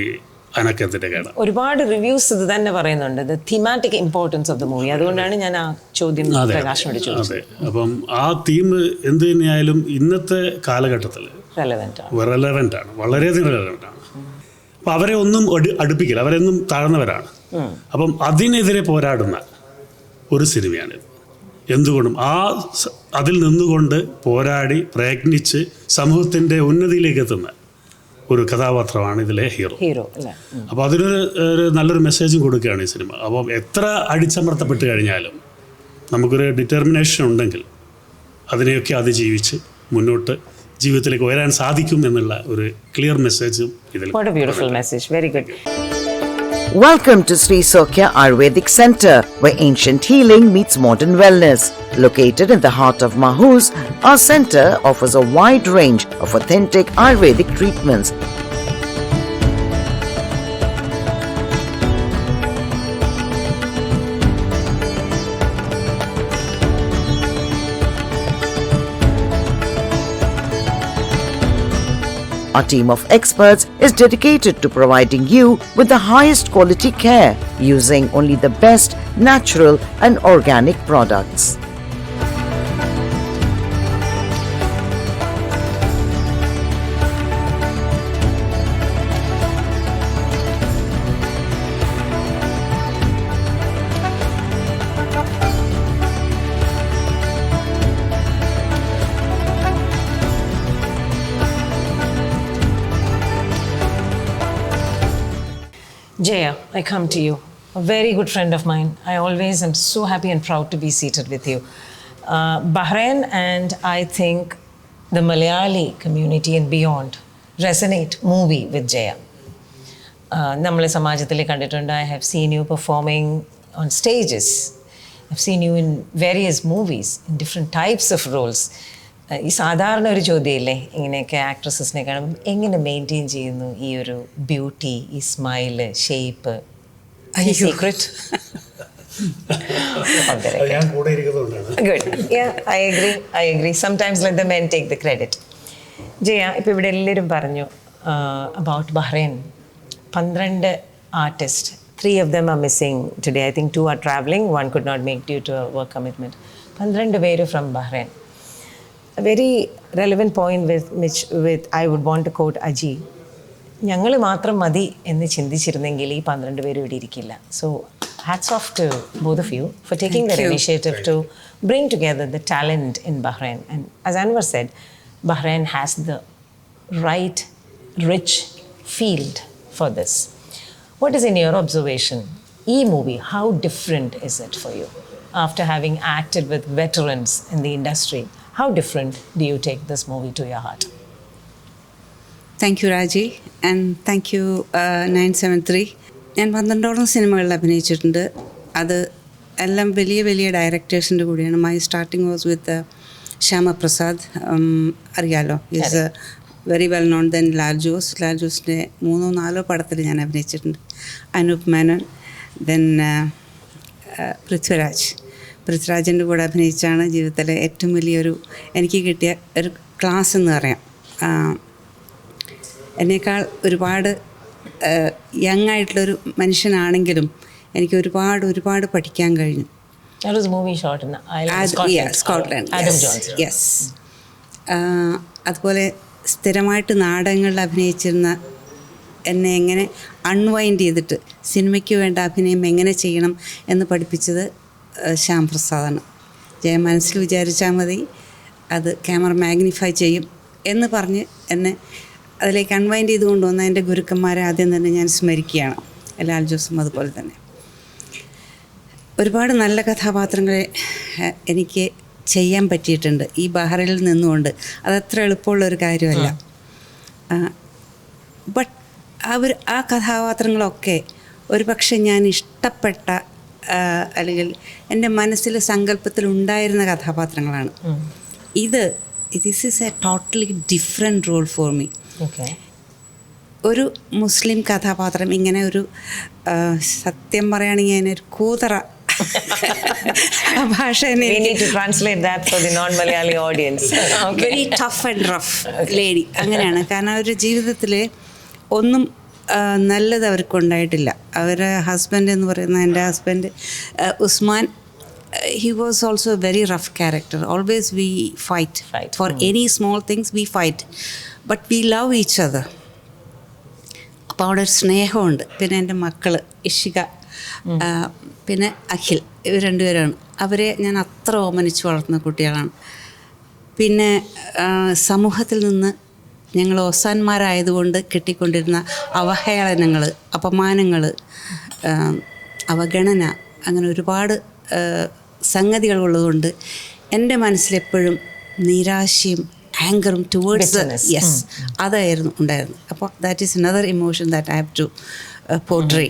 അനക് എന്തിന്റെ കേട. ഒരുപാട് റിവ്യൂസ് ഇത് തന്നെ പറയുന്നുണ്ട്, the thematic importance of the movie. അതുകൊണ്ടാണ് ഞാൻ ആ ചോദ്യം പ്രകാശിനോട് ചോദിച്ചത്. അതെ, അപ്പം ആ തീം എന്ത് തന്നെയായാലും ഇന്നത്തെ കാലഘട്ടത്തിൽ റെലവെൻ്റ് ആണ്, വളരെയധികം റെലവെൻ്റ് ആണ്. അപ്പം അവരെ ഒന്നും അടുപ്പിക്കില്ല, അവരെന്നും താഴ്ന്നവരാണ്. അപ്പം അതിനെതിരെ പോരാടുന്ന ഒരു സിനിമയാണിത്. എന്തുകൊണ്ടും അതിൽ നിന്നുകൊണ്ട് പോരാടി പ്രയത്നിച്ച് സമൂഹത്തിൻ്റെ ഉന്നതിയിലേക്ക് എത്തുന്ന ഒരു കഥാപാത്രമാണ് ഇതിലെ ഹീറോ. അപ്പോൾ അതിനൊരു നല്ലൊരു മെസ്സേജും കൊടുക്കുകയാണ് ഈ സിനിമ. അപ്പം എത്ര അടിച്ചമർത്തപ്പെട്ട് കഴിഞ്ഞാലും നമുക്കൊരു ഡിറ്റർമിനേഷൻ ഉണ്ടെങ്കിൽ അതിനെയൊക്കെ അതിജീവിച്ച് മുന്നോട്ട് ജീവിതത്തിലേക്ക് ഉയരാൻ സാധിക്കും എന്നുള്ള ഒരു ക്ലിയർ മെസ്സേജും ഇതിൽ. What a beautiful message. Very good. Welcome to Sri Sokya Ayurvedic Center, where ancient healing meets modern wellness. Located in the heart of Mahuz, our center offers a wide range of authentic Ayurvedic treatments. Our team of experts is dedicated to providing you with the highest quality care using only the best natural and organic products. Jaya, I come to you. A very good friend of mine. I always am so happy and proud to be seated with you. Bahrain and I think the Malayali community and beyond resonate movie with Jaya. Nammale samajatile kandittundu. I have seen you performing on stages. I've seen you in various movies, in different types of roles. ഈ സാധാരണ ഒരു ചോദ്യമില്ലേ ഇങ്ങനെയൊക്കെ ആക്ട്രസസിനെ കാണുമ്പോൾ എങ്ങനെ maintain ചെയ്യുന്നു ഈ ഒരു beauty, ഈ smile, shape? Secret? Good. I agree. Sometimes let the men take the credit. Jaya, ഇപ്പോൾ ഇവിടെ എല്ലാവരും പറഞ്ഞു about Bahrain. 12 artist, 3 of them are missing today. I think 2 are traveling, 1 could not make due to a work commitment. 12 പേര് from Bahrain. A very relevant point with I would want to quote Aji. ഞങ്ങൾ മാത്രം മതി എന്ന് ചിന്തിച്ചിരുന്നെങ്കിൽ ഈ 12 പേര് ഇവിടെ ഇരിക്കില്ല. So hats off to both of you for taking that initiative to bring together the talent in Bahrain. And as Anwar said, Bahrain has the right, rich field for this. What is in your observation, movie, how different is it for you? After having acted with veterans in the industry, how different do you take this movie to your heart? Thank you, Raji, and thank you, 973. ഞാൻ 12 സിനിമകളിൽ അഭിനയിച്ചിട്ടുണ്ട്. അത് എല്ലാം വലിയ വലിയ ഡയറക്ടേഴ്സിൻ്റെ കൂടെയാണ്. My starting was with Shyamaprasad, അറിയാലോ, is a very well known. Then ലാൽജോസിൻ്റെ 3-4 പടത്തിൽ ഞാൻ അഭിനയിച്ചിട്ടുണ്ട്. അനൂപ് മേനോൻ, ദെൻ പൃഥ്വിരാജിൻ്റെ കൂടെ അഭിനയിച്ചാണ് ജീവിതത്തിലെ ഏറ്റവും വലിയൊരു എനിക്ക് കിട്ടിയ ഒരു ക്ലാസ് എന്ന് പറയാം. എന്നേക്കാൾ ഒരുപാട് യങ് ആയിട്ടുള്ളൊരു മനുഷ്യനാണെങ്കിലും എനിക്ക് ഒരുപാട് പഠിക്കാൻ കഴിഞ്ഞു. സ്കോട്ട്ലൻഡ്. യെസ്. അതുപോലെ സ്ഥിരമായിട്ട് നാടകങ്ങളിൽ അഭിനയിച്ചിരുന്ന എന്നെ എങ്ങനെ അൺവൈൻഡ് ചെയ്തിട്ട് സിനിമയ്ക്ക് വേണ്ട അഭിനയം എങ്ങനെ ചെയ്യണം എന്ന് പഠിപ്പിച്ചത് ശ്യാം പ്രസാദാണ്. ജയ മനസ്സിൽ വിചാരിച്ചാൽ മതി, അത് ക്യാമറ മാഗ്നിഫൈ ചെയ്യും എന്ന് പറഞ്ഞ് എന്നെ അതിലേക്ക് അൺവൈൻഡ് ചെയ്ത് കൊണ്ടുവന്ന എൻ്റെ ഗുരുക്കന്മാരെ ആദ്യം തന്നെ ഞാൻ സ്മരിക്കുകയാണ്. ലാൽ ജോസും അതുപോലെ തന്നെ. ഒരുപാട് നല്ല കഥാപാത്രങ്ങളെ എനിക്ക് ചെയ്യാൻ പറ്റിയിട്ടുണ്ട് ഈ ബഹ്റൈനിൽ നിന്നുകൊണ്ട്. അതത്ര എളുപ്പമുള്ളൊരു കാര്യമല്ല. ബട്ട് ആ കഥാപാത്രങ്ങളൊക്കെ ഒരു പക്ഷെ ഞാൻ ഇഷ്ടപ്പെട്ട അല്ലെങ്കിൽ എൻ്റെ മനസ്സിൽ സങ്കല്പത്തിലുണ്ടായിരുന്ന കഥാപാത്രങ്ങളാണ്. This is a totally different role for me. ഒരു മുസ്ലിം കഥാപാത്രം ഇങ്ങനെ ഒരു സത്യം പറയുകയാണെങ്കിൽ അതിനൊരു കൂതറ ഭാഷ, very tough and rough lady, അങ്ങനെയാണ്. കാരണം അവരുടെ ജീവിതത്തിൽ ഒന്നും നല്ലത് അവർക്കുണ്ടായിട്ടില്ല. അവരുടെ ഹസ്ബൻഡ് എന്ന് പറയുന്ന എൻ്റെ husband Usman, he was also a very rough character. Always we fight. For any small things we fight, but we love each other. അപ്പോൾ അവിടെ ഒരു സ്നേഹമുണ്ട്. പിന്നെ എൻ്റെ മക്കൾ ഇഷിക, പിന്നെ അഖിൽ, ഇവർ 2 പേരാണ്. അവരെ ഞാൻ അത്ര ഓമനിച്ച് വളർത്തുന്ന കുട്ടികളാണ്. പിന്നെ സമൂഹത്തിൽ നിന്ന് ഞങ്ങൾ ഓസാന്മാരായതുകൊണ്ട് കിട്ടിക്കൊണ്ടിരുന്ന അവഹേളനങ്ങൾ, അപമാനങ്ങൾ, അവഗണന, അങ്ങനെ ഒരുപാട് സംഗതികളുള്ളതുകൊണ്ട് എൻ്റെ മനസ്സിലെപ്പോഴും നിരാശയും ആങ്കറും ടുവേർഡ്സ് അതായിരുന്നു ഉണ്ടായിരുന്നു. അപ്പോൾ that is another emotion that I have to portray.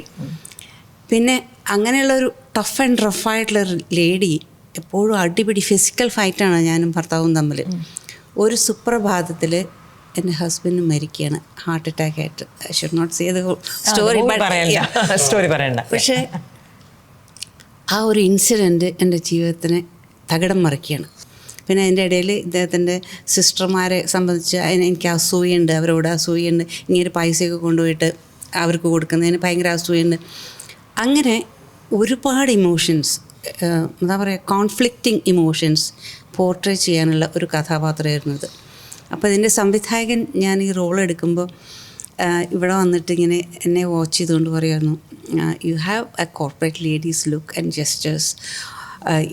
പിന്നെ അങ്ങനെയുള്ളൊരു ടഫ് ആൻഡ് റഫായിട്ടുള്ളൊരു ലേഡി, എപ്പോഴും അടിപിടി ഫിസിക്കൽ ഫൈറ്റാണ് ഞാനും ഭർത്താവും തമ്മിൽ. ഒരു സുപ്രഭാതത്തിൽ എൻ്റെ ഹസ്ബൻഡ് മരിക്കുകയാണ് ഹാർട്ട് അറ്റാക്ക് ആയിട്ട്. I should not say the story, പക്ഷേ ആ ഒരു ഇൻസിഡൻറ്റ് എൻ്റെ ജീവിതത്തിനെ തകിടം മറിക്കുകയാണ്. പിന്നെ അതിൻ്റെ ഇടയിൽ ഇദ്ദേഹത്തിൻ്റെ സിസ്റ്റർമാരെ സംബന്ധിച്ച് എനിക്ക് അസൂയുണ്ട്, അവരോട് അസൂയുണ്ട്, ഇങ്ങനെ പൈസയൊക്കെ കൊണ്ടുപോയിട്ട് അവർക്ക് കൊടുക്കുന്നതിന് ഭയങ്കര അസൂയുണ്ട്. അങ്ങനെ ഒരുപാട് ഇമോഷൻസ്, എന്താ പറയുക, കോൺഫ്ലിക്റ്റിംഗ് ഇമോഷൻസ് പോർട്രേ ചെയ്യാനുള്ള ഒരു കഥാപാത്രമായിരുന്നത്. അപ്പോൾ ഇതിൻ്റെ സംവിധായകൻ ഞാൻ ഈ റോൾ എടുക്കുമ്പോൾ ഇവിടെ വന്നിട്ട് ഇങ്ങനെ എന്നെ വാച്ച് ചെയ്തുകൊണ്ട് പറയുമായിരുന്നു, you have A corporate ladies look and gestures.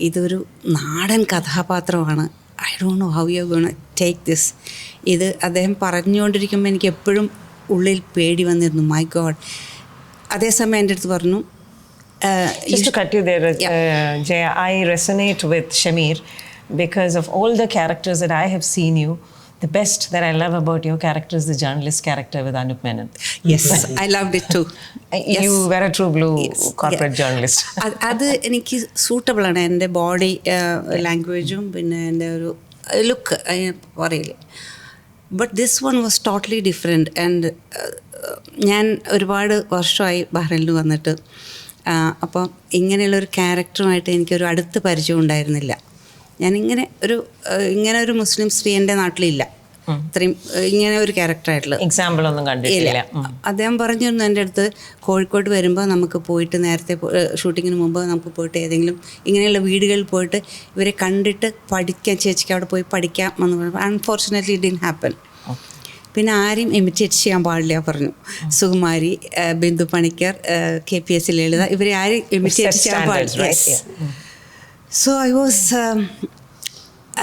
ഇതൊരു നാടൻ കഥാപാത്രമാണ്. I don't know how you are gonna take this. ഇത് അദ്ദേഹം പറഞ്ഞുകൊണ്ടിരിക്കുമ്പോൾ എനിക്ക് എപ്പോഴും ഉള്ളിൽ പേടി വന്നിരുന്നു, മൈ ഗോഡ്. അതേസമയം എൻ്റെ അടുത്ത് പറഞ്ഞു, just to cut you there, Jaya, I resonate with Shamir because of all the characters that I have seen you. The best that I love about your character is the journalist character with Anak Enthine. Yes, I loved it too. You were a true blue corporate journalist. അത് എനിക്ക് സൂട്ടബിളാണ്. എൻ്റെ body ലാംഗ്വേജും പിന്നെ എൻ്റെ ഒരു look പറയില്ലേ. But this one was totally different. And ഞാൻ ഒരുപാട് വർഷമായി ബഹ്റൈനിൽ വന്നിട്ട്, അപ്പം ഇങ്ങനെയുള്ളൊരു ക്യാരക്ടറുമായിട്ട് എനിക്കൊരു അടുത്ത് പരിചയം ഉണ്ടായിരുന്നില്ല. ഞാനിങ്ങനെ ഒരു മുസ്ലിം സ്ത്രീ എൻ്റെ നാട്ടിലില്ല, ഇത്രയും ഇങ്ങനെ ഒരു ക്യാരക്ടറായിട്ടുള്ള എക്സാമ്പിൾ ഒന്നും കണ്ടിട്ടില്ല. അദ്ദേഹം പറഞ്ഞിരുന്നു എൻ്റെ അടുത്ത്, കോഴിക്കോട് വരുമ്പോൾ നമുക്ക് പോയിട്ട് നേരത്തെ ഷൂട്ടിങ്ങിന് മുമ്പ് നമുക്ക് പോയിട്ട് ഏതെങ്കിലും ഇങ്ങനെയുള്ള വീടുകളിൽ പോയിട്ട് ഇവരെ കണ്ടിട്ട് പഠിക്കാം, ചേച്ചിക്ക് അവിടെ പോയി പഠിക്കാം എന്ന് പറഞ്ഞു. Unfortunately it didn't happen. പിന്നെ ആരെയും ഇമിറ്റേറ്റ് ചെയ്യാൻ പാടില്ല പറഞ്ഞു. സുകുമാരി, ബിന്ദു പണിക്കർ, KPS ലളിത, ഇവരെ ആരെയും ഇമിറ്റേറ്റ് ചെയ്യാൻ പാടില്ല. So I was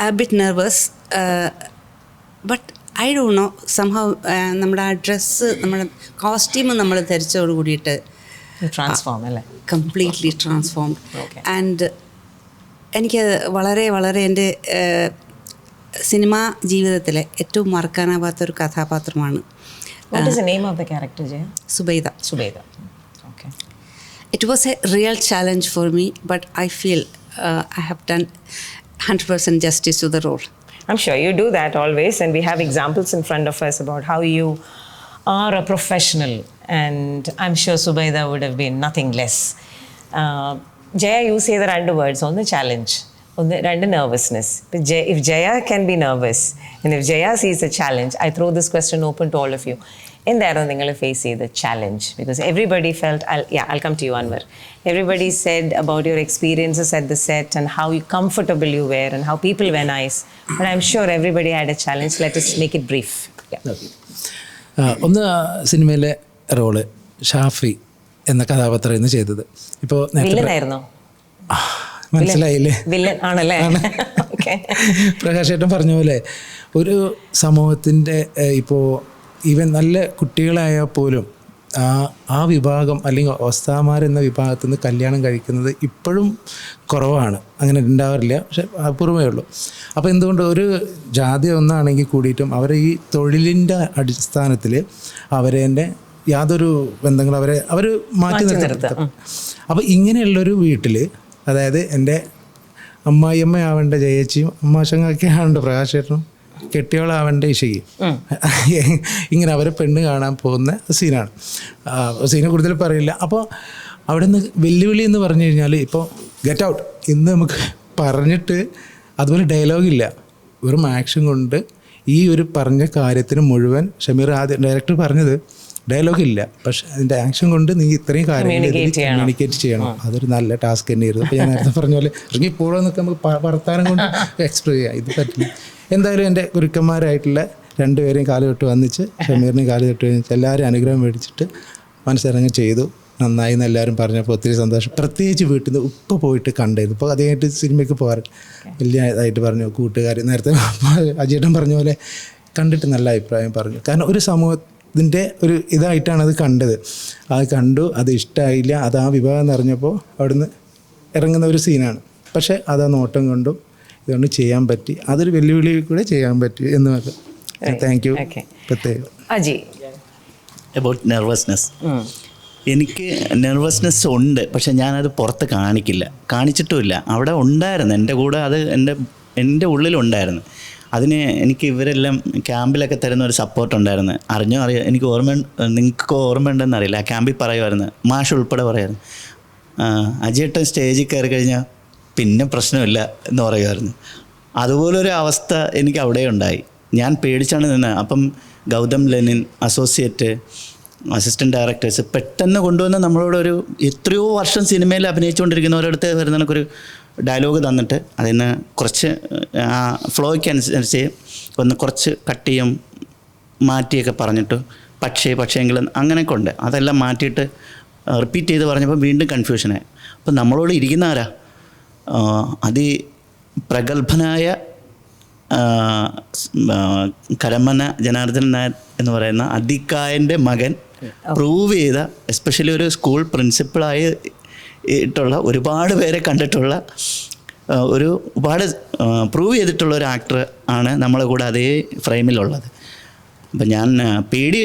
a bit nervous, but I don't know, somehow നമ്മുടെ ആ ഡ്രസ്സ്, നമ്മുടെ കോസ്റ്റ്യൂം നമ്മൾ ധരിച്ചതോട് കൂടിയിട്ട് ട്രാൻസ്ഫോം അല്ലേ, കംപ്ലീറ്റ്ലി ട്രാൻസ്ഫോംഡ്. ആൻഡ് എനിക്ക് വളരെ വളരെ എൻ്റെ സിനിമാ ജീവിതത്തിലെ ഏറ്റവും മറക്കാനാവാത്തൊരു കഥാപാത്രമാണ്. What is the name of the character, Jaya? Subaida. Okay. It was a real challenge for me, but I feel I have done 100% justice to the role. I'm sure you do that always, and we have examples in front of us about how you are a professional, and I'm sure Subaida would have been nothing less. Jaya, you say the two words on the challenge, on the nervousness. But if Jaya can be nervous, and if Jaya sees a challenge, I throw this question open to all of you. എന്തായിരുന്നു നിങ്ങൾ face ചെയ്ത challenge? Because everybody felt, I'll come to you, Anwar. Everybody said about your experiences at the set and how comfortable you were and how people were nice. But I'm sure everybody had a challenge. Let us make it brief. ഒന്ന് സിനിമയിലെ role Shafi എന്ന കഥാപാത്രമായിരുന്നു ചെയ്തത്. ഇപ്പോൾ വില്ലനായിരുന്നോ? മനസ്സിലായില്ലേ? Villain ആണല്ലേ? പ്രകാശ് ഏട്ടൻ പറഞ്ഞ പോലെ ഒരു സമൂഹത്തിൻ്റെ ഇപ്പോൾ ഈവൻ നല്ല കുട്ടികളായാൽ പോലും ആ വിഭാഗം അല്ലെങ്കിൽ ഒസ്താമാരെന്ന വിഭാഗത്തിൽ നിന്ന് കല്യാണം കഴിക്കുന്നത് ഇപ്പോഴും കുറവാണ്. അങ്ങനെ ഉണ്ടാവാറില്ല, പക്ഷെ അപൂർവമേ ഉള്ളൂ. അപ്പോൾ എന്തുകൊണ്ട് ഒരു ജാതി ഒന്നാണെങ്കിൽ കൂടിയിട്ടും അവരെ ഈ തൊഴിലിൻ്റെ അടിസ്ഥാനത്തിൽ അവരെ യാതൊരു ബന്ധങ്ങൾ അവർ മാറ്റി നിർത്തും. അപ്പോൾ ഇങ്ങനെയുള്ളൊരു വീട്ടിൽ, അതായത് എൻ്റെ അമ്മായിയമ്മയാവേണ്ട ജയച്ചിയും അമ്മാശങ്ങൊക്കെ ആവേണ്ട പ്രകാശേട്ടനും കെട്ടിയോളാവേണ്ട ഇഷയും ഇങ്ങനെ അവരെ പെണ്ണ് കാണാൻ പോകുന്ന സീനാണ്. സീനെ കൂടുതൽ പറയില്ല. അപ്പോൾ അവിടെ നിന്ന് വെല്ലുവിളി എന്ന് പറഞ്ഞു കഴിഞ്ഞാൽ, ഇപ്പോൾ ഗെറ്റ് ഔട്ട് ഇന്ന് നമുക്ക് പറഞ്ഞിട്ട് അതുപോലെ ഡയലോഗില്ല, വെറും ആക്ഷൻ കൊണ്ട് ഈ ഒരു പറഞ്ഞ കാര്യത്തിന് മുഴുവൻ ഷമീർ ആദ്യം ഡയറക്ടർ പറഞ്ഞത് ഡയലോഗില്ല, പക്ഷെ അതിൻ്റെ ആക്ഷൻ കൊണ്ട് നീ ഇത്രയും കാര്യങ്ങൾ കമ്മ്യൂണിക്കേറ്റ് ചെയ്യണം. അതൊരു നല്ല ടാസ്ക് തന്നെയായിരുന്നു. അപ്പോൾ ഞാൻ നേരത്തെ പറഞ്ഞ പോലെ ഇറങ്ങിപ്പോഴെന്നൊക്കെ നമുക്ക് വർത്താനം കൊണ്ട് എക്സ്പ്രസ് ചെയ്യാം, ഇത് പറ്റില്ല. എന്തായാലും എൻ്റെ ഗുരുക്കന്മാരായിട്ടുള്ള രണ്ടുപേരെയും കാലുകെട്ട് വന്നിച്ച്, ഷമീറിനെയും കാലുകെട്ട് വന്നിച്ച് എല്ലാവരും അനുഗ്രഹം മേടിച്ചിട്ട് മനസ്സിറങ്ങി ചെയ്തു. നന്നായി എന്ന് എല്ലാവരും പറഞ്ഞപ്പോൾ ഒത്തിരി സന്തോഷം. പ്രത്യേകിച്ച് വീട്ടിൽ നിന്ന് ഉപ്പ് പോയിട്ട് കണ്ടായിരുന്നു. ഇപ്പോൾ അതേമായിട്ട് സിനിമയ്ക്ക് പോകാറ് വലിയ ഇതായിട്ട് പറഞ്ഞു. കൂട്ടുകാർ നേരത്തെ അജയേട്ടൻ പറഞ്ഞ പോലെ കണ്ടിട്ട് നല്ല അഭിപ്രായം പറഞ്ഞു. കാരണം ഒരു സമൂഹത്തിൻ്റെ ഒരു ഇതായിട്ടാണ് അത് കണ്ടത്. അത് കണ്ടു, അത് ഇഷ്ടമായില്ല, അത് ആ വിഭാഗം നിറഞ്ഞപ്പോൾ അവിടുന്ന് ഇറങ്ങുന്ന ഒരു സീനാണ്. പക്ഷേ അത് ആ നോട്ടം കൊണ്ടും ഇതുകൊണ്ട് ചെയ്യാൻ പറ്റി. അതൊരു വെല്ലുവിളി കൂടെ ചെയ്യാൻ പറ്റി എന്ന് വെക്കാം. Thank you. പ്രത്യേകം അജി, അബൌട്ട് നെർവസ്നെസ്. എനിക്ക് നെർവസ്നെസ് ഉണ്ട്, പക്ഷെ ഞാനത് പുറത്ത് കാണിച്ചിട്ടുമില്ല. അവിടെ ഉണ്ടായിരുന്നു എൻ്റെ കൂടെ, അത് എൻ്റെ ഉള്ളിലുണ്ടായിരുന്നു. അതിന് എനിക്ക് ഇവരെല്ലാം ക്യാമ്പിലൊക്കെ തരുന്ന ഒരു സപ്പോർട്ട് ഉണ്ടായിരുന്നു. അറിയാം, എനിക്ക് നിങ്ങൾക്ക് ഓർമ്മയുണ്ടെന്ന് അറിയില്ല. ആ ക്യാമ്പിൽ പറയുമായിരുന്നു, മാഷ് ഉൾപ്പെടെ പറയുമായിരുന്നു, അജയേട്ടൻ സ്റ്റേജിൽ കയറി കഴിഞ്ഞാൽ പിന്നെ പ്രശ്നമില്ല എന്ന് പറയുമായിരുന്നു. അതുപോലൊരു അവസ്ഥ എനിക്ക് അവിടെ ഉണ്ടായി. ഞാൻ പേടിച്ചാണ് നിന്നത്. അപ്പം Gautham Lenin, associate, assistant directors പെട്ടെന്ന് കൊണ്ടുവന്ന് നമ്മളോടൊരു എത്രയോ വർഷം സിനിമയിൽ അഭിനയിച്ചുകൊണ്ടിരിക്കുന്നവരടുത്ത് വരുന്ന കണക്കൊരു ഡയലോഗ് തന്നിട്ട് അതിന് കുറച്ച് ആ ഫ്ലോയ്ക്ക് അനുസരിച്ച് ഒന്ന് കുറച്ച് കട്ട് ചെയ്യും മാറ്റിയൊക്കെ പറഞ്ഞിട്ട് പക്ഷേങ്കിലും അങ്ങനെയൊക്കെ ഉണ്ട്. അതെല്ലാം മാറ്റിയിട്ട് റിപ്പീറ്റ് ചെയ്ത് പറഞ്ഞപ്പോൾ വീണ്ടും കൺഫ്യൂഷനായി. അപ്പം നമ്മളോട് ഇരിക്കുന്ന ആരാ? പ്രഗത്ഭനായ കരമന ജനാർദ്ദനൻ നായർ എന്ന് പറയുന്ന അതിക്കായൻ്റെ മകൻ പ്രൂവ് ചെയ്ത, എസ്പെഷ്യലി ഒരു സ്കൂൾ പ്രിൻസിപ്പളായി ട്ടുള്ള ഒരുപാട് പേരെ കണ്ടിട്ടുള്ള ഒരുപാട് പ്രൂവ് ചെയ്തിട്ടുള്ള ഒരു ആക്ടർ ആണ് നമ്മളെ കൂടെ അതേ ഫ്രെയിമിലുള്ളത്. അപ്പം ഞാൻ പേടി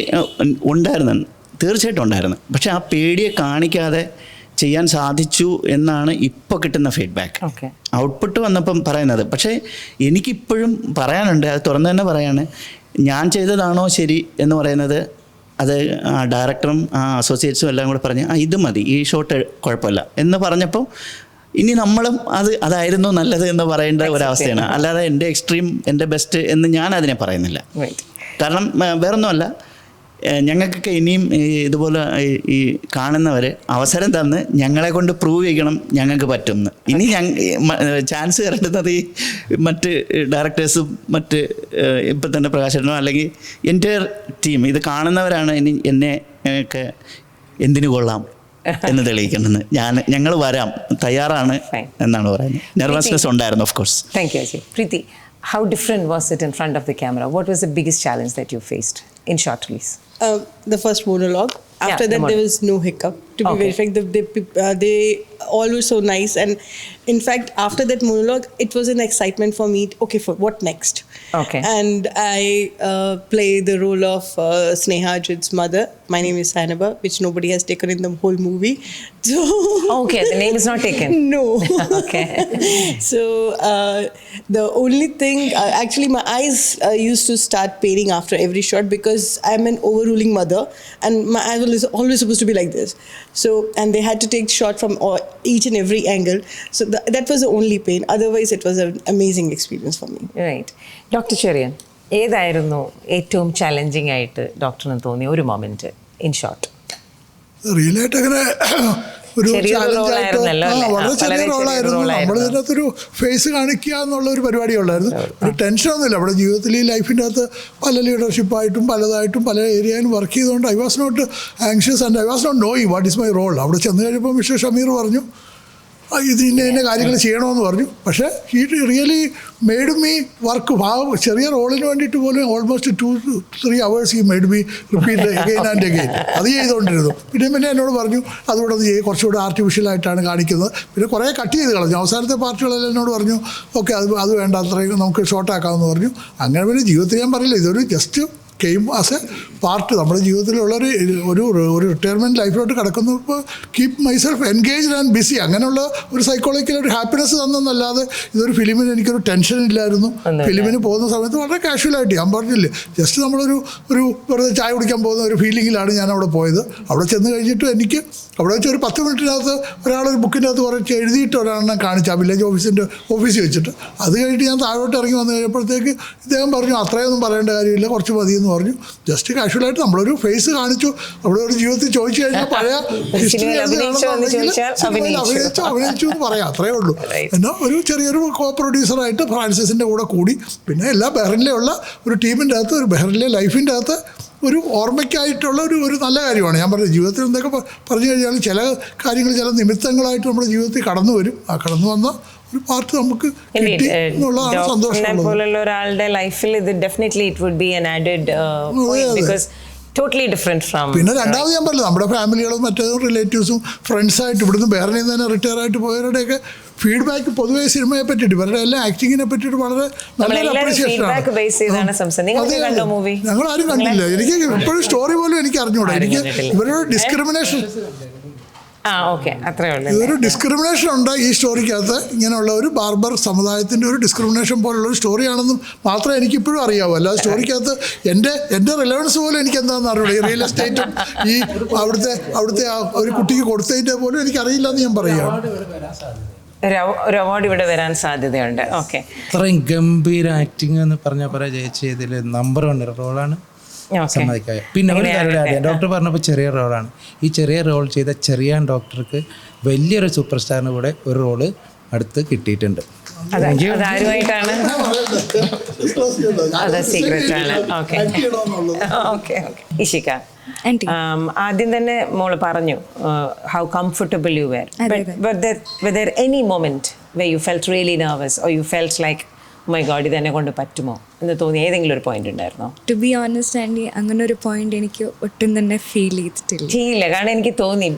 ഉണ്ടായിരുന്നു, തീർച്ചയായിട്ടും ഉണ്ടായിരുന്നു. പക്ഷെ ആ പേടിയെ കാണിക്കാതെ ചെയ്യാൻ സാധിച്ചു എന്നാണ് ഇപ്പോൾ കിട്ടുന്ന ഫീഡ്ബാക്ക്. ഔട്ട്പുട്ട് വന്നപ്പം പറയുന്നത്. പക്ഷേ എനിക്കിപ്പോഴും പറയാനുണ്ട്, അത് തുറന്നു തന്നെ പറയാണ്, ഞാൻ ചെയ്തതാണോ ശരി എന്ന് പറയുന്നത്. അത് ഡയറക്ടറും അസോസിയേറ്റ്സും എല്ലാം കൂടെ പറഞ്ഞ് ഇത് മതി, ഈ ഷോട്ട് കുഴപ്പമില്ല എന്ന് പറഞ്ഞപ്പോൾ ഇനി നമ്മളും അതായിരുന്നു നല്ലത് എന്ന് പറയേണ്ട ഒരവസ്ഥയാണ്. അല്ലാതെ എൻ്റെ എക്സ്ട്രീം, എൻ്റെ ബെസ്റ്റ് എന്ന് ഞാൻ അതിനെ പറയുന്നില്ല. കാരണം വേറൊന്നുമല്ല, ഞങ്ങൾക്കൊക്കെ ഇനിയും ഇതുപോലെ ഈ കാണുന്നവർ അവസരം തന്ന് ഞങ്ങളെ കൊണ്ട് പ്രൂവ് ചെയ്യണം ഞങ്ങൾക്ക് പറ്റുമെന്ന്. ഇനി ചാൻസ് കിട്ടുന്നത് ഈ മറ്റ് ഡയറക്ടേഴ്സും മറ്റ് ഇപ്പം തന്നെ പ്രകാശനോ അല്ലെങ്കിൽ എൻ്റെ ടീം ഇത് കാണുന്നവരാണ് ഇനി എന്നെ ഒക്കെ എന്തിനു കൊള്ളാം എന്ന് തെളിയിക്കണമെന്ന്. ഞങ്ങൾ വരാം, തയ്യാറാണ് എന്നാണ് പറയുന്നത്. നെർവസ്നെസ് ഉണ്ടായിരുന്നു, of course. Thank you Ajay. Preethi, how different was it in front of the camera? What was the biggest challenge that you faced? In short, please. The first monologue. After that, there was no hiccup. To be very frank, they all were so nice. And in fact, after that monologue, it was an excitement for me. Okay, for what next? Okay. And I play the role of Sneha Ajit's mother. My name is Sanaba, which nobody has taken in the whole movie. So okay, the name is not taken. No. Okay. So the only thing, actually, my eyes used to start paining after every shot because I'm an overruling mother, and my eyes were always supposed to be like this. So, and they had to take shot from each and every angle. So that was the only pain. Otherwise, it was an amazing experience for me. Right. Dr. Cherian, ഏതായിരുന്നു ഏറ്റവും challenging ആയിട്ട് ഡോക്ടറിന് തോന്നിയ ഒരു moment in short? റിയലായിട്ട് അങ്ങനെ ഒരു ചാലഞ്ചായിട്ട് വളരെ ചെറിയ റോളായിരുന്നു. നമ്മൾ ഇതിനകത്തൊരു ഫേസ് കാണിക്കുക എന്നുള്ള ഒരു പരിപാടി ഉള്ളായിരുന്നു. ഒരു ടെൻഷനൊന്നുമില്ല. നമ്മുടെ ജീവിതത്തിൽ ഈ ലൈഫിൻ്റെ അകത്ത് പല ലീഡർഷിപ്പായിട്ടും പലതായിട്ടും പല ഏരിയയിലും വർക്ക് ചെയ്തുകൊണ്ട് I was not anxious and I was not knowing what is my role. അവിടെ ചെന്ന് കഴിഞ്ഞപ്പോൾ മിസ്റ്റർ ഷമീർ പറഞ്ഞു ഇതിൻ്റെ കാര്യങ്ങൾ ചെയ്യണമെന്ന് പറഞ്ഞു. പക്ഷേ he really made me work. ആ ചെറിയ റോളിന് വേണ്ടിയിട്ട് പോലും almost 2-3 hours he made me repeat again and again. അത് ചെയ്തുകൊണ്ടിരുന്നു. പിന്നെ എന്നോട് പറഞ്ഞു അതുകൂടെ ഒന്ന് കുറച്ചുകൂടെ ആർട്ടിഫിഷ്യലായിട്ടാണ് കാണിക്കുന്നത്. പിന്നെ കുറേ കട്ട് ചെയ്ത് കളഞ്ഞു. അവസാനത്തെ പാർട്ടുകളെല്ലാം എന്നോട് പറഞ്ഞു ഓക്കെ അത് വേണ്ട, അത്രയും നമുക്ക് ഷോർട്ടാക്കാമെന്ന് പറഞ്ഞു. അങ്ങനെ പിന്നെ ജീവിതത്തിൽ ഞാൻ പറയില്ല, ഇതൊരു just came as a part. നമ്മുടെ ജീവിതത്തിലുള്ളൊരു ഒരു റിട്ടയർമെൻറ്റ് ലൈഫിലോട്ട് കിടക്കുന്നപ്പോൾ keep myself engaged and busy, അങ്ങനെയുള്ള ഒരു സൈക്കോളജിക്കൽ ഒരു ഹാപ്പിനെസ് തന്നെന്നല്ലാതെ ഇതൊരു ഫിലിമിന് എനിക്കൊരു ടെൻഷൻ ഇല്ലായിരുന്നു. ഫിലിമിന് പോകുന്ന സമയത്ത് വളരെ കാഷ്വലായിട്ട്, ഞാൻ പറഞ്ഞില്ലേ, ജസ്റ്റ് നമ്മളൊരു വെറുതെ ചായ കുടിക്കാൻ പോകുന്ന ഒരു ഫീലിങ്ങിലാണ് ഞാൻ അവിടെ പോയത്. അവിടെ ചെന്ന് കഴിഞ്ഞിട്ട് എനിക്ക് അവിടെ വെച്ച് ഒരു 10 മിനിറ്റിനകത്ത് ഒരാളൊരു ബുക്കിൻ്റെ അകത്ത് കുറച്ച് എഴുതിയിട്ട് ഒരാളെണ്ണം കാണിച്ചു ആ വില്ലേജ് ഓഫീസിൽ വെച്ചിട്ട്. അത് കഴിഞ്ഞിട്ട് ഞാൻ താഴോട്ട് ഇറങ്ങി വന്നു കഴിഞ്ഞപ്പോഴത്തേക്ക് ഇദ്ദേഹം പറഞ്ഞു അത്രയൊന്നും പറയേണ്ട കാര്യമില്ല, കുറച്ച് മതിയെന്ന് പറഞ്ഞു. ജസ്റ്റ് കാഷ്വലായിട്ട് നമ്മളൊരു ഫേസ് കാണിച്ചു. അവിടെ ഒരു ജീവിതത്തിൽ ചോദിച്ചു കഴിഞ്ഞാൽ പഴയ ഹിസ്റ്ററി അഭിനയിച്ചു എന്ന് പറയാം, അത്രയേ ഉള്ളൂ. എന്നാൽ ഒരു ചെറിയൊരു കോ പ്രൊഡ്യൂസറായിട്ട് ഫ്രാൻസിസിൻ്റെ കൂടെ കൂടി പിന്നെ എല്ലാ ബഹ്റിനിലുള്ള ഒരു ടീമിൻ്റെ അകത്ത്, ഒരു ബഹ്റിനിലെ ലൈഫിൻ്റെ അകത്ത് ഒരു ഓർമ്മയ്ക്കായിട്ടുള്ള ഒരു നല്ല കാര്യമാണ്. ഞാൻ പറഞ്ഞത് ജീവിതത്തിൽ എന്തൊക്കെ പറഞ്ഞു കഴിഞ്ഞാൽ ചില കാര്യങ്ങൾ ചില നിമിത്തങ്ങളായിട്ട് നമ്മുടെ ജീവിതത്തിൽ കടന്നു വരും. ആ കടന്നു വന്ന ഒരു പാർട്ട് നമുക്ക് കിട്ടി എന്നുള്ളതാണ് സന്തോഷം. ഒരാളുടെ ലൈഫിൽ ഇത് definitely it would be an added point because totally different from. പിന്നെ രണ്ടാമത് ഞാൻ പറഞ്ഞില്ല, നമ്മുടെ ഫാമിലികളും മറ്റേതും റിലേറ്റീവ്സും ഫ്രണ്ട്സായിട്ട് ഇവിടുന്ന് ബഹ്റിനിൽ നിന്ന് തന്നെ റിട്ടയർ ആയിട്ട് പോയവരുടെയൊക്കെ ഫീഡ്ബാക്ക് പൊതുവെ സിനിമയെ പറ്റിയിട്ട് ഇവരുടെ എല്ലാം ആക്ടിങ്ങിനെ പറ്റിയിട്ട് വളരെ നല്ലൊരു അപ്രീസിയേഷനാണ്. ഞങ്ങൾ ആരും കണ്ടില്ല. എനിക്ക് ഇപ്പോഴും സ്റ്റോറി പോലും എനിക്ക് അറിഞ്ഞൂടാ. എനിക്ക് ഇവരുടെ ഡിസ്ക്രിമിനേഷൻ, ഇതൊരു ഡിസ്ക്രിമിനേഷൻ ഉണ്ട് ഈ സ്റ്റോറിക്കകത്ത്. ഇങ്ങനെയുള്ള ഒരു ബാർബർ സമുദായത്തിൻ്റെ ഒരു ഡിസ്ക്രിമിനേഷൻ പോലുള്ള ഒരു സ്റ്റോറിയാണെന്നും മാത്രമേ എനിക്കിപ്പോഴും അറിയാവൂ. അല്ലാതെ സ്റ്റോറിക്കകത്ത് എൻ്റെ റിലവൻസ് പോലും എനിക്ക് എന്താണെന്ന് അറിയില്ല. ഈ റിയൽ എസ്റ്റേറ്റും ഈ അവിടുത്തെ ആ ഒരു കുട്ടിക്ക് കൊടുത്തതിൻ്റെ പോലും എനിക്കറിയില്ല എന്ന് ഞാൻ പറയുകയാണ്. ഒരു അവാർഡ് ഇവിടെ വരാൻ സാധ്യതയുണ്ട്. ഓക്കെ, അത്രയും ഗംഭീര ആക്ടിങ് എന്ന് പറഞ്ഞാൽ പറയാ ജയിച്ചതിൽ നമ്പർ 1 റോളാണ് സമ്മതിക്കായ. പിന്നെ ഒരു കാര്യം ഡോക്ടർ പറഞ്ഞപ്പോൾ ചെറിയ റോളാണ്. ഈ ചെറിയ റോൾ ചെയ്ത ചെറിയാൻ ഡോക്ടർക്ക് വലിയൊരു സൂപ്പർ സ്റ്റാറിന് കൂടെ ഒരു റോള് അടുത്ത് കിട്ടിയിട്ടുണ്ട്. അതാരുമായിട്ടാണ്? അത് സീക്രട്ട് ആണ്. Okay okay okay. ഇഷിക, ആദ്യം തന്നെ മോള് പറഞ്ഞു how comfortable you were. Were there any moment where you felt really nervous or you felt like my God ഇതെന്നെ കൊണ്ട് പറ്റുമോ എന്ന് തോന്നി ഏതെങ്കിലും ഒരു പോയിന്റ് ഉണ്ടായിരുന്നോ? ടു ബി ഓണസ്റ്റ് ആൻഡി, അങ്ങനെ ഒരു പോയിന്റ് എനിക്ക് ഒട്ടും തന്നെ ഫീൽ ചെയ്തിട്ടില്ല. കാരണം എനിക്ക് തോന്നി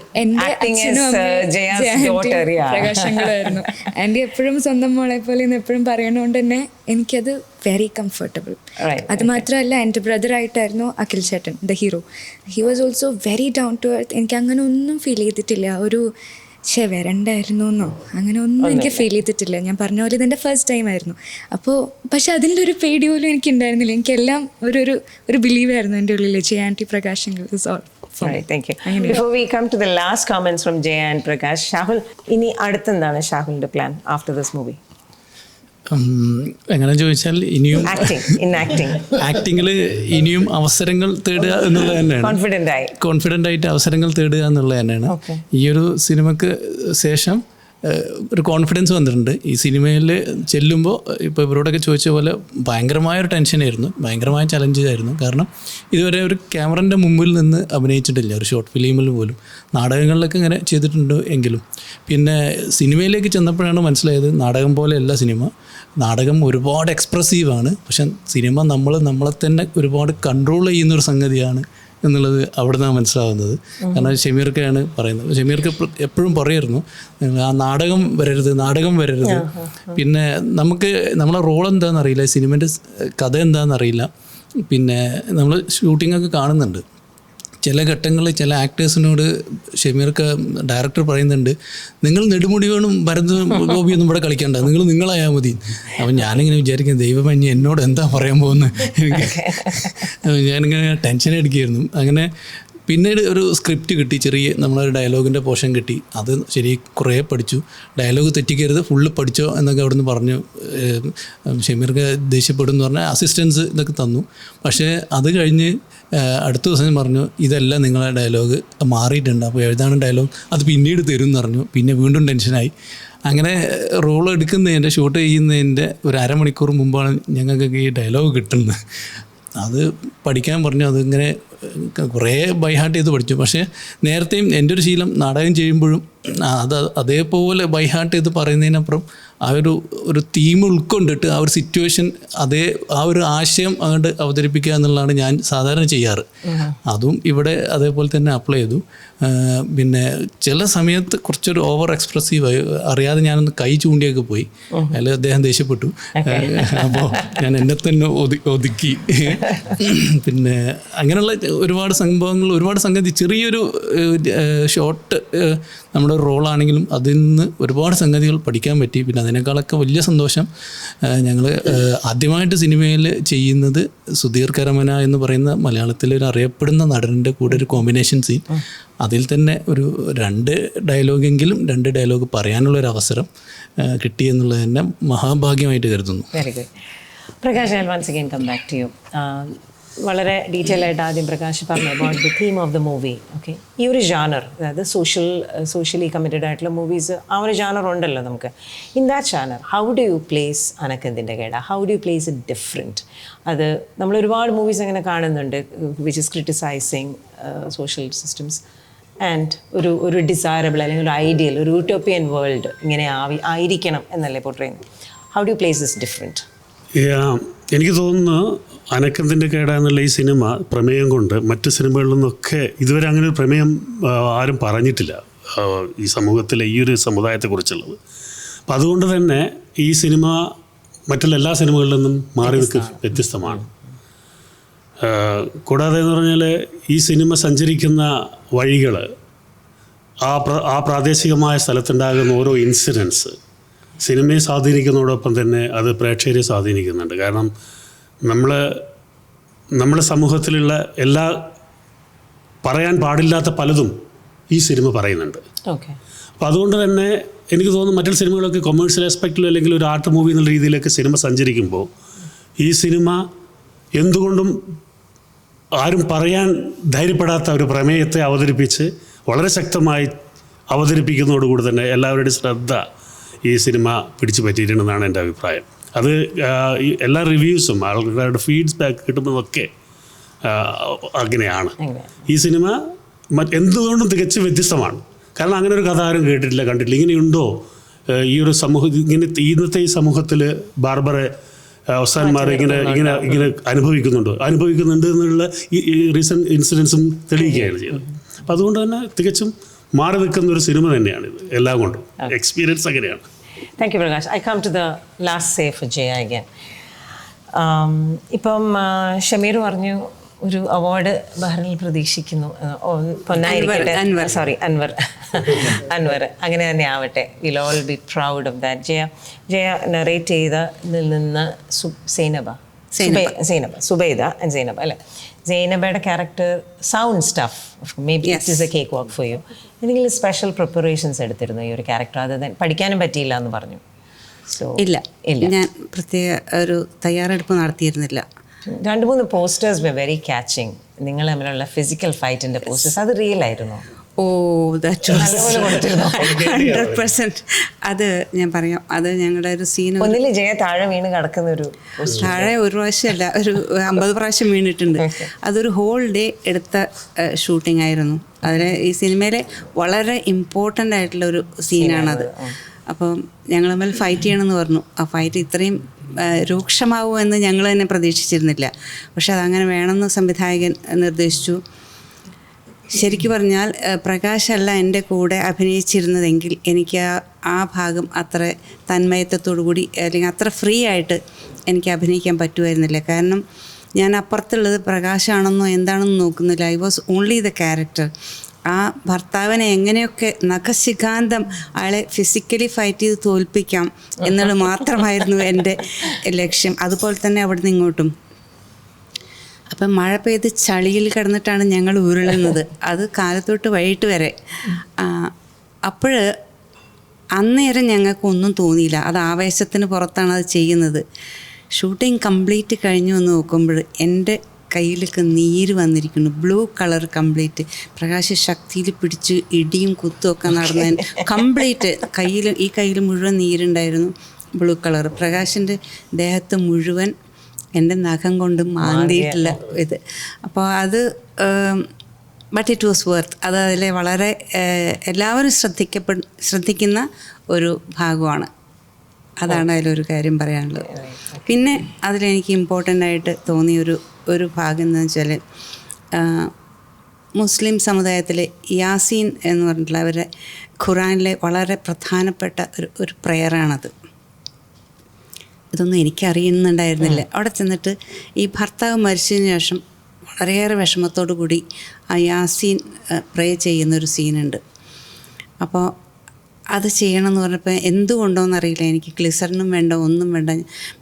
പ്രകാശങ്ങളായിരുന്നു. ആൻഡി എപ്പോഴും സ്വന്തം മോളെ പോലെ എപ്പോഴും പറയണോണ്ട് തന്നെ എനിക്കത് വെരി കംഫർട്ടബിൾ. അത് മാത്രമല്ല, എൻ്റെ ബ്രദറായിട്ടായിരുന്നു അഖിൽ ചേട്ടൻ, the hero. He was also very down to earth. എനിക്ക് അങ്ങനെ ഒന്നും ഫീൽ ചെയ്തിട്ടില്ല ഒരു വരണ്ടായിരുന്നു എന്നോ അങ്ങനെ ഒന്നും എനിക്ക് ഫീൽ ചെയ്തിട്ടില്ല. ഞാൻ പറഞ്ഞ പോലെ ഇതെൻ്റെ ഫസ്റ്റ് ടൈം ആയിരുന്നു. അപ്പോൾ പക്ഷെ അതിൻ്റെ ഒരു പേടി പോലും എനിക്ക് ഉണ്ടായിരുന്നില്ല. എനിക്കെല്ലാം ഒരു ബിലീവായിരുന്നു എൻ്റെ ഉള്ളിൽ. ജയാൻറ്റി പ്രകാശങ്ങൾ is all. Thank you. Before we come to the last comments from Jay and Prakash, Shahul, ഇനി അടുത്തെന്താണ് ഷാഹുലിൻ്റെ പ്ലാൻ ആഫ്റ്റർ ദിസ് മൂവി? എങ്ങനെ ചോദിച്ചാൽ ഇനിയും ആക്ടിങ്ങിൽ ഇനിയും അവസരങ്ങൾ തേടുക എന്നുള്ളത് തന്നെയാണ്. കോൺഫിഡൻ്റ് ആയിട്ട് അവസരങ്ങൾ തേടുക എന്നുള്ളത് തന്നെയാണ്. ഈ ഒരു സിനിമക്ക് ശേഷം ഒരു കോൺഫിഡൻസ് വന്നിട്ടുണ്ട്. ഈ സിനിമയിൽ ചെല്ലുമ്പോൾ ഇപ്പോൾ ഇവരോടൊക്കെ ചോദിച്ച പോലെ ഭയങ്കരമായൊരു ടെൻഷനായിരുന്നു, ഭയങ്കരമായ ചലഞ്ചായിരുന്നു. കാരണം ഇതുവരെ ഒരു ക്യാമറൻ്റെ മുമ്പിൽ നിന്ന് അഭിനയിച്ചിട്ടില്ല, ഒരു ഷോർട്ട് ഫിലിമിൽ പോലും. നാടകങ്ങളിലൊക്കെ ഇങ്ങനെ ചെയ്തിട്ടുണ്ട് എങ്കിലും പിന്നെ സിനിമയിലേക്ക് ചെന്നപ്പോഴാണ് മനസ്സിലായത് നാടകം പോലെയല്ല സിനിമ. നാടകം ഒരുപാട് എക്സ്പ്രസീവാണ്, പക്ഷെ സിനിമ നമ്മളെ തന്നെ ഒരുപാട് കൺട്രോൾ ചെയ്യുന്നൊരു സംഗതിയാണ് എന്നുള്ളത് അവിടെ നിന്നാണ് മനസ്സിലാവുന്നത്. കാരണം ഷമീർക്കയാണ് പറയുന്നത്. ഷമീർക്ക് എപ്പോഴും പറയായിരുന്നു ആ നാടകം വരരുത്. പിന്നെ നമ്മളെ റോൾ എന്താണെന്നറിയില്ല, സിനിമേൻ്റെ കഥ എന്താണെന്നറിയില്ല. പിന്നെ നമ്മൾ ഷൂട്ടിങ്ങൊക്കെ കാണുന്നുണ്ട്. ചില ഘട്ടങ്ങളിൽ ചില ആക്ടേഴ്സിനോട് ഷമീർക്ക് ഡയറക്ടർ പറയുന്നുണ്ട്, നിങ്ങൾ നെടുമുടികളും ഭരത് ഗോപിയൊന്നും ഇവിടെ കളിക്കണ്ട, നിങ്ങളായാൽ മതി. അപ്പം ഞാനിങ്ങനെ വിചാരിക്കുന്നത് ദൈവമേ എന്നോട് എന്താ പറയാൻ പോകുന്നത്, ഞാനിങ്ങനെ ടെൻഷൻ അടിക്കുകയായിരുന്നു. അങ്ങനെ പിന്നീട് ഒരു സ്ക്രിപ്റ്റ് കിട്ടി, ചെറിയ നമ്മളൊരു ഡയലോഗിൻ്റെ പോർഷൻ കിട്ടി. അത് ശരി കുറേ പഠിച്ചു. ഡയലോഗ് തെറ്റിക്കരുത്, ഫുള്ള് പഠിച്ചോ എന്നൊക്കെ അവിടെ നിന്ന് പറഞ്ഞു. ഷമീർക്ക് ദേഷ്യപ്പെടും എന്ന് പറഞ്ഞാൽ അസിസ്റ്റൻസ് ഇതൊക്കെ തന്നു. പക്ഷേ അത് കഴിഞ്ഞ് അടുത്ത ദിവസം പറഞ്ഞു ഇതല്ല നിങ്ങളെ ഡയലോഗ് മാറിയിട്ടുണ്ട്, അപ്പോൾ എഴുതാണ് ഡയലോഗ് അത് പിന്നീട് തരും എന്ന് പറഞ്ഞു. പിന്നെ വീണ്ടും ടെൻഷനായി. അങ്ങനെ റോൾ എടുക്കുന്നതിൻ്റെ ഷൂട്ട് ചെയ്യുന്നതിൻ്റെ ഒരു അരമണിക്കൂർ മുമ്പാണ് ഞങ്ങൾക്കൊക്കെ ഈ ഡയലോഗ് കിട്ടുന്നത്. അത് പഠിക്കാൻ പറഞ്ഞു. അതിങ്ങനെ കുറേ ബൈഹാർട്ട് ചെയ്ത് പഠിച്ചു. പക്ഷേ നേരത്തെയും എൻ്റെ ഒരു ശീലം നാടകം ചെയ്യുമ്പോഴും അതേപോലെ ബൈഹാർട്ട് ചെയ്ത് പറയുന്നതിനപ്പുറം ഒരു തീം ഉൾക്കൊണ്ടിട്ട് ആ ഒരു സിറ്റുവേഷൻ ആ ഒരു ആശയം അങ്ങോട്ട് അവതരിപ്പിക്കുക എന്നുള്ളതാണ് ഞാൻ സാധാരണ ചെയ്യാറ്. അതും ഇവിടെ അതേപോലെ തന്നെ അപ്ലൈ ചെയ്തു. പിന്നെ ചില സമയത്ത് കുറച്ചൊരു ഓവർ എക്സ്പ്രസീവായി അറിയാതെ ഞാനൊന്ന് കൈ ചൂണ്ടിയൊക്കെ പോയി. അതിൽ അദ്ദേഹം ദേഷ്യപ്പെട്ടു. അപ്പോൾ ഞാൻ എന്നെ തന്നെ ഒതുക്കി. പിന്നെ അങ്ങനെയുള്ള ഒരുപാട് സംഭവങ്ങൾ, ഒരുപാട് സംഗതി, ചെറിയൊരു ഷോർട്ട് നമ്മുടെ റോളാണെങ്കിലും അതിൽ നിന്ന് ഒരുപാട് സംഗതികൾ പഠിക്കാൻ പറ്റി. പിന്നെ അതിനേക്കാളൊക്കെ വലിയ സന്തോഷം ഞങ്ങൾ ആദ്യമായിട്ട് സിനിമയിൽ ചെയ്യുന്നത് സുധീർ കരമന എന്ന് പറയുന്ന മലയാളത്തിലെ ഒരു അറിയപ്പെടുന്ന നടൻ്റെ കൂടെ ഒരു കോമ്പിനേഷൻ സീൻ. അതിൽ തന്നെ ഒരു 2 ഡയലോഗെങ്കിലും 2 ഡയലോഗ് പറയാനുള്ളൊരു അവസരം കിട്ടി എന്നുള്ളത് തന്നെ മഹാഭാഗ്യമായിട്ട് കരുതുന്നു. Very good. Prakash, I once again come back to you. വളരെ ഡീറ്റെയിൽ ആയിട്ട് ആദ്യം പ്രകാശ് പറഞ്ഞു about the theme of the movie. Okay, ഈ ഒരു ജാനർ, അതായത് സോഷ്യലി കമ്മിറ്റഡ് ആയിട്ടുള്ള മൂവീസ്, ആ ഒരു ജാനർ ഉണ്ടല്ലോ നമുക്ക്. In that genre how do you place അനക് എന്തിൻ്റെ കേട? How do you place it different? അത് നമ്മൾ ഒരുപാട് മൂവീസ് അങ്ങനെ കാണുന്നുണ്ട് which is criticising social systems and ഒരു ഡിസൈറബിൾ അല്ലെങ്കിൽ ഒരു ഐഡിയൽ, ഒരു യൂട്ടോപ്പിയൻ വേൾഡ് ഇങ്ങനെ ആയിരിക്കണം എന്നല്ലേ പോർട്രേയുന്നത്. How do you place this different? എനിക്ക് തോന്നുന്നു അനക് എന്തിൻ്റെ കേട എന്നുള്ള ഈ സിനിമ പ്രമേയം കൊണ്ട് മറ്റ് സിനിമകളിൽ നിന്നൊക്കെ ഇതുവരെ അങ്ങനെ ഒരു പ്രമേയം ആരും പറഞ്ഞിട്ടില്ല ഈ സമൂഹത്തിലെ ഈ ഒരു സമുദായത്തെക്കുറിച്ചുള്ളത്. അപ്പം അതുകൊണ്ട് തന്നെ ഈ സിനിമ മറ്റുള്ള എല്ലാ സിനിമകളിൽ നിന്നും മാറി വ്യത്യസ്തമാണ്. കൂടാതെ എന്ന് പറഞ്ഞാൽ ഈ സിനിമ സഞ്ചരിക്കുന്ന വഴികൾ, ആ പ്രാദേശികമായ സ്ഥലത്തുണ്ടാകുന്ന ഓരോ ഇൻസിഡൻസ് സിനിമയെ സ്വാധീനിക്കുന്നതോടൊപ്പം തന്നെ അത് പ്രേക്ഷകരെ സ്വാധീനിക്കുന്നുണ്ട്. കാരണം നമ്മുടെ സമൂഹത്തിലുള്ള എല്ലാ പറയാൻ പാടില്ലാത്ത പലതും ഈ സിനിമ പറയുന്നുണ്ട്. ഓക്കെ. അപ്പോൾ അതുകൊണ്ട് തന്നെ എനിക്ക് തോന്നുന്നു മറ്റുള്ള സിനിമകളൊക്കെ കൊമേഴ്ഷ്യൽ ആസ്പെക്റ്റിൽ അല്ലെങ്കിൽ ഒരു ആർട്ട് മൂവി എന്നുള്ള രീതിയിലൊക്കെ സിനിമ സഞ്ചരിക്കുമ്പോൾ ഈ സിനിമ എന്തുകൊണ്ടും ആരും പറയാൻ ധൈര്യപ്പെടാത്ത ഒരു പ്രമേയത്തെ അവതരിപ്പിച്ച് വളരെ ശക്തമായി അവതരിപ്പിക്കുന്നതോടുകൂടി തന്നെ എല്ലാവരുടെയും ശ്രദ്ധ ഈ സിനിമ പിടിച്ചു പറ്റിയിട്ടുണ്ടെന്നാണ് എൻ്റെ അഭിപ്രായം. അത് എല്ലാ റിവ്യൂസും ആൾക്കാരുടെ ഫീഡ്ബാക്ക് കിട്ടുന്നതൊക്കെ അങ്ങനെയാണ്. ഈ സിനിമ എന്തുകൊണ്ടും തികച്ചും വ്യത്യസ്തമാണ്. കാരണം അങ്ങനെ ഒരു കഥ ആരും കേട്ടിട്ടില്ല, കണ്ടിട്ടില്ല. ഇങ്ങനെയുണ്ടോ ഈ ഒരു ഇന്നത്തെ ഈ സമൂഹത്തിൽ ബാർബറെ അവസാനന്മാർ ഇങ്ങനെ അനുഭവിക്കുന്നുണ്ട് എന്നുള്ള ഈ റീസെൻറ്റ് ഇൻസിഡൻസും തെളിയിക്കുകയാണ് ചെയ്യുന്നത്. അപ്പം അതുകൊണ്ട് തന്നെ തികച്ചും മാറി നിൽക്കുന്ന ഒരു സിനിമ തന്നെയാണിത് എല്ലാം കൊണ്ടും. എക്സ്പീരിയൻസ് അങ്ങനെയാണ്. Thank you Prakash. I come to the last say for Jaya again. ഇപ്പം ഷമീർ പറഞ്ഞു ഒരു അവാർഡ് ബഹ്റൈനിൽ പ്രതീക്ഷിക്കുന്നു. പൊന്നായിരിക്കട്ടെ. അൻവർ അങ്ങനെ തന്നെ ആവട്ടെ. Will all be proud of that. Jaya narrate ചെയ്തതിൽ നിന്ന് സുബൈദ ആൻഡ് സൈനബ അല്ലേ? സൈനബയുടെ character sound stuff maybe it is a cakewalk for you. എന്തെങ്കിലും സ്പെഷ്യൽ പ്രിപ്പറേഷൻസ് എടുത്തിരുന്നു ഈ ഒരു ക്യാരക്ടർ? അത് പഠിക്കാനും പറ്റിയില്ല എന്ന് പറഞ്ഞു. സോ ഇല്ല, ഞാൻ പ്രത്യേക ഒരു തയ്യാറെടുപ്പ് നടത്തിയിരുന്നില്ല. 2-3 പോസ്റ്റേഴ്സ് വെ വെരി കാച്ചിങ്. നിങ്ങൾ തമ്മിലുള്ള ഫിസിക്കൽ ഫൈറ്റിൻ്റെ പോസ്റ്റേഴ്സ്, അത് റിയൽ ആയിരുന്നു? ഓ, ദാറ്റ് വാസ് 100%. അത് ഞാൻ പറയാം, അത് ഞങ്ങളുടെ ഒരു സീൻ. ഒന്നിൽ ജയ താഴെ വീണ് കിടക്കുന്ന ഒരു താഴെ ഒരു പ്രാവശ്യമല്ല, ഒരു 50 പ്രാവശ്യം വീണിട്ടുണ്ട്. അതൊരു ഹോൾ ഡേ എടുത്ത ഷൂട്ടിംഗ് ആയിരുന്നു. അതിൽ ഈ സിനിമയിലെ വളരെ ഇമ്പോർട്ടൻ്റ് ആയിട്ടുള്ള ഒരു സീനാണത്. അപ്പം ഞങ്ങൾ തമ്മിൽ ഫൈറ്റ് ചെയ്യണമെന്ന് പറഞ്ഞു. ആ ഫൈറ്റ് ഇത്രയും രൂക്ഷമാവുമെന്ന് ഞങ്ങൾ തന്നെ പ്രതീക്ഷിച്ചിരുന്നില്ല. പക്ഷെ അതങ്ങനെ വേണമെന്ന് സംവിധായകൻ നിർദ്ദേശിച്ചു. ശരിക്കും പറഞ്ഞാൽ പ്രകാശല്ല എൻ്റെ കൂടെ അഭിനയിച്ചിരുന്നതെങ്കിൽ എനിക്ക് ആ ഭാഗം അത്ര തന്മയത്വത്തോടു കൂടി അല്ലെങ്കിൽ അത്ര ഫ്രീ ആയിട്ട് എനിക്ക് അഭിനയിക്കാൻ പറ്റുമായിരുന്നില്ല. കാരണം ഞാൻ അപ്പുറത്തുള്ളത് പ്രകാശാണെന്നോ എന്താണെന്നോ നോക്കുന്നില്ല. I was only the character. ആ ഭർത്താവിനെ എങ്ങനെയൊക്കെ നഖശിഖാന്തം അയാളെ ഫിസിക്കലി ഫൈറ്റ് ചെയ്ത് തോൽപ്പിക്കാം എന്നുള്ളത് മാത്രമായിരുന്നു എൻ്റെ ലക്ഷ്യം. അതുപോലെ തന്നെ അവിടെ നിന്ന് ഇങ്ങോട്ടും. അപ്പം മഴ പെയ്ത് ചളിയിൽ കിടന്നിട്ടാണ് ഞങ്ങൾ ഉരുളുന്നത്, അത് കാലത്തൊട്ട് വൈകിട്ട് വരെ. അപ്പോൾ അന്നേരം ഞങ്ങൾക്കൊന്നും തോന്നിയില്ല, അത് ആവേശത്തിന് പുറത്താണ് അത് ചെയ്യുന്നത്. ഷൂട്ടിംഗ് കംപ്ലീറ്റ് കഴിഞ്ഞു എന്ന് നോക്കുമ്പോൾ എൻ്റെ കയ്യിലൊക്കെ നീര് വന്നിരിക്കുന്നു, ബ്ലൂ കളർ കംപ്ലീറ്റ്. പ്രകാശ് ശക്തിയിൽ പിടിച്ച് ഇടിയും കുത്തുമൊക്കെ നടന്നതിന് കംപ്ലീറ്റ് ഈ കയ്യിൽ മുഴുവൻ നീരുണ്ടായിരുന്നു, ബ്ലൂ കളർ. പ്രകാശിൻ്റെ ദേഹത്ത് മുഴുവൻ എൻ്റെ നഖം കൊണ്ട് മാന്തിയിട്ടുള്ള ഇത്. അപ്പോൾ അത് ബട്ട് ഇറ്റ് വാസ് വർത്ത്. അത് അതിലെ വളരെ എല്ലാവരും ശ്രദ്ധിക്കുന്ന ഒരു ഭാഗമാണ്. അതാണ് അതിലൊരു കാര്യം പറയാനുള്ളത്. പിന്നെ അതിലെനിക്ക് ഇമ്പോർട്ടൻ്റ് ആയിട്ട് തോന്നിയൊരു ഭാഗം എന്ന് വെച്ചാൽ മുസ്ലിം സമുദായത്തിലെ യാസീൻ എന്ന് പറഞ്ഞിട്ടുള്ള അവരുടെ ഖുറാനിലെ വളരെ പ്രധാനപ്പെട്ട ഒരു പ്രെയറാണത്. ഇതൊന്നും എനിക്കറിയുന്നുണ്ടായിരുന്നില്ല. അവിടെ ചെന്നിട്ട് ഈ ഭർത്താവ് മരിച്ചതിന് ശേഷം വളരെയേറെ വിഷമത്തോടു കൂടി ആ യാസീൻ പ്രേ ചെയ്യുന്നൊരു സീനുണ്ട്. അപ്പോൾ അത് ചെയ്യണമെന്ന് പറഞ്ഞപ്പോൾ എന്തുകൊണ്ടോയെന്നറിയില്ല, എനിക്ക് ഗ്ലിസറിനും വേണ്ട ഒന്നും വേണ്ട,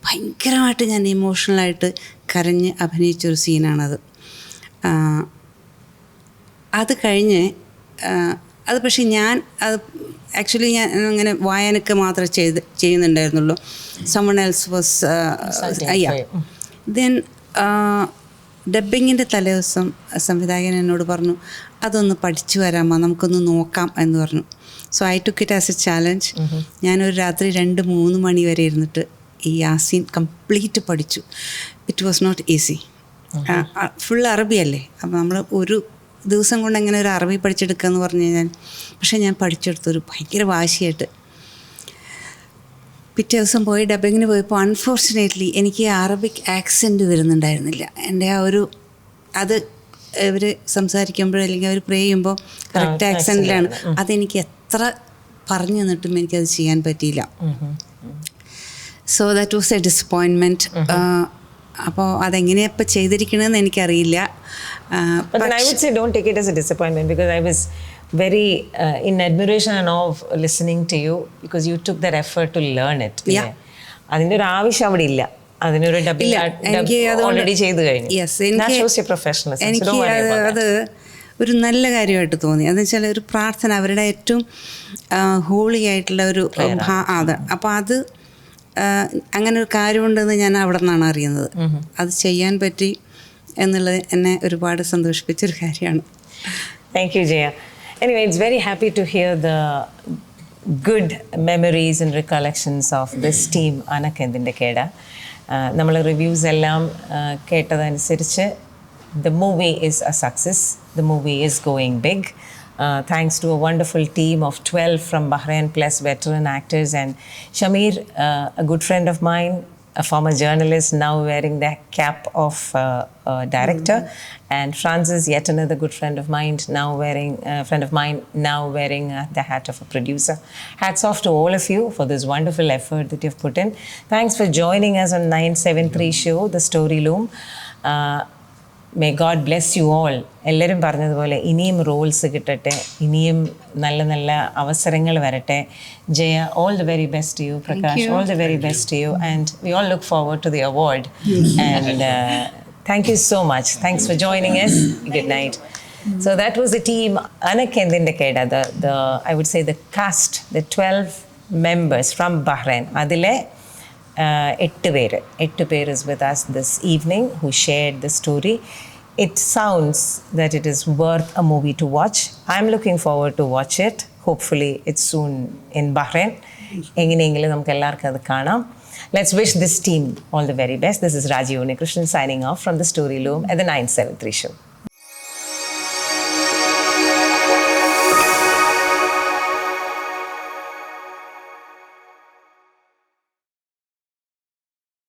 ഭയങ്കരമായിട്ട് ഞാൻ ഇമോഷണലായിട്ട് കരഞ്ഞ് അഭിനയിച്ചൊരു സീനാണത്. അത് കഴിഞ്ഞ് അത് പക്ഷേ അത് ആക്ച്വലി ഞാൻ അങ്ങനെ വായനക്ക് മാത്രമേ ചെയ്യുന്നുണ്ടായിരുന്നുള്ളൂ. someone else was then ഡബ്ബിങ്ങിൻ്റെ തലേദിവസം സംവിധായകൻ എന്നോട് പറഞ്ഞു, അതൊന്ന് പഠിച്ചു വരാമോ, നമുക്കൊന്ന് നോക്കാം എന്ന് പറഞ്ഞു. So I took it as a challenge. ഞാനൊരു രാത്രി 2-3 മണി വരെ ഇരുന്നിട്ട് ഈ യാസീൻ കംപ്ലീറ്റ് പഠിച്ചു. It was not easy. Full അറബിയല്ലേ, അപ്പോൾ നമ്മൾ ഒരു ദിവസം കൊണ്ട് എങ്ങനെ ഒരു അറബി പഠിച്ചെടുക്കുക എന്ന് പറഞ്ഞു കഴിഞ്ഞാൽ, പക്ഷേ ഞാൻ പഠിച്ചെടുത്തൊരു ഭയങ്കര വാശിയായിട്ട്. പിറ്റേ ദിവസം പോയി ഡബ്ബിങ്ങിന് പോയപ്പോൾ അൺഫോർച്ചുനേറ്റ്ലി എനിക്ക് അറബിക് ആക്സെൻറ്റ് വരുന്നുണ്ടായിരുന്നില്ല. എൻ്റെ ആ ഒരു അത് ഇവർ സംസാരിക്കുമ്പോൾ അല്ലെങ്കിൽ അവർ പ്രേ ചെയ്യുമ്പോൾ കറക്റ്റ് ആക്സെൻറ്റിലാണ്. അതെനിക്ക് എത്ര പറഞ്ഞു തന്നിട്ടും എനിക്കത് ചെയ്യാൻ പറ്റിയില്ല. So that was A disappointment. അപ്പോൾ അതെങ്ങനെയാണ് ഇപ്പോൾ ചെയ്തിരിക്കണമെന്ന് എനിക്കറിയില്ല. But I would say don't take it as a disappointment, because I was very in admiration and awe of listening to you, because you took that effort to learn it. അതിൻ്റെ ഒരു ആവശ്യം അവിടെ ഇല്ല. അതിനൊരു ഡബിങ് ഓൾറെഡി ചെയ്തു കഴിഞ്ഞു. എനിക്ക് അത് ഒരു നല്ല കാര്യമായിട്ട് തോന്നി. അതെന്ന് വെച്ചാൽ ഒരു പ്രാർത്ഥന, അവരുടെ ഏറ്റവും ഹോളി ആയിട്ടുള്ള ഒരു അത്. അപ്പോൾ അത് അങ്ങനെ ഒരു കാര്യമുണ്ടെന്ന് ഞാൻ അവിടെ നിന്നാണ് അറിയുന്നത്. അത് ചെയ്യാൻ പറ്റി എന്നുള്ളത് എന്നെ ഒരുപാട് സന്തോഷിപ്പിച്ചൊരു കാര്യമാണ്. Thank you, Jaya. Anyway, it's very happy to hear the good memories and recollections of this team, Anak Enthine Ked. നമ്മൾ റിവ്യൂസ് എല്ലാം കേട്ടതനുസരിച്ച് the movie is a success. The movie is going big. Thanks to a wonderful team of 12 from Bahrain plus veteran actors, and Shamir, a good friend of mine, a former journalist, now wearing the cap of director, and Francis, yet another good friend of mine, now wearing the hat of a producer. Hats off to all of you for this wonderful effort that you've put in. Thanks for joining us on 973 show, The Story Loom. May God bless you all. എല്ലാവരും പറഞ്ഞതുപോലെ ഇനിയും Rolls കിട്ടട്ടെ, ഇനിയും നല്ല നല്ല അവസരങ്ങൾ വരട്ടെ. Jaya, all the very best to you. Prakash, all the very best to you. And we all look forward to the award. And thank you so much. Thanks for joining us. Good night. So that was the team, Anak Enthine Ked, I would say the cast, the 12 members from Bahrain. Adile 8 പേര് is with us this evening who shared the story. It sounds that it is worth a movie to watch. I'm looking forward to watch it. Hopefully it's soon in Bahrain. എങ്ങനെയെങ്കിലും നമുക്ക് എല്ലാവർക്കും അത് കാണാം. Let's wish this team all the very best. This is Raji Unnikrishnan signing off from the Story Loom at the 973 show.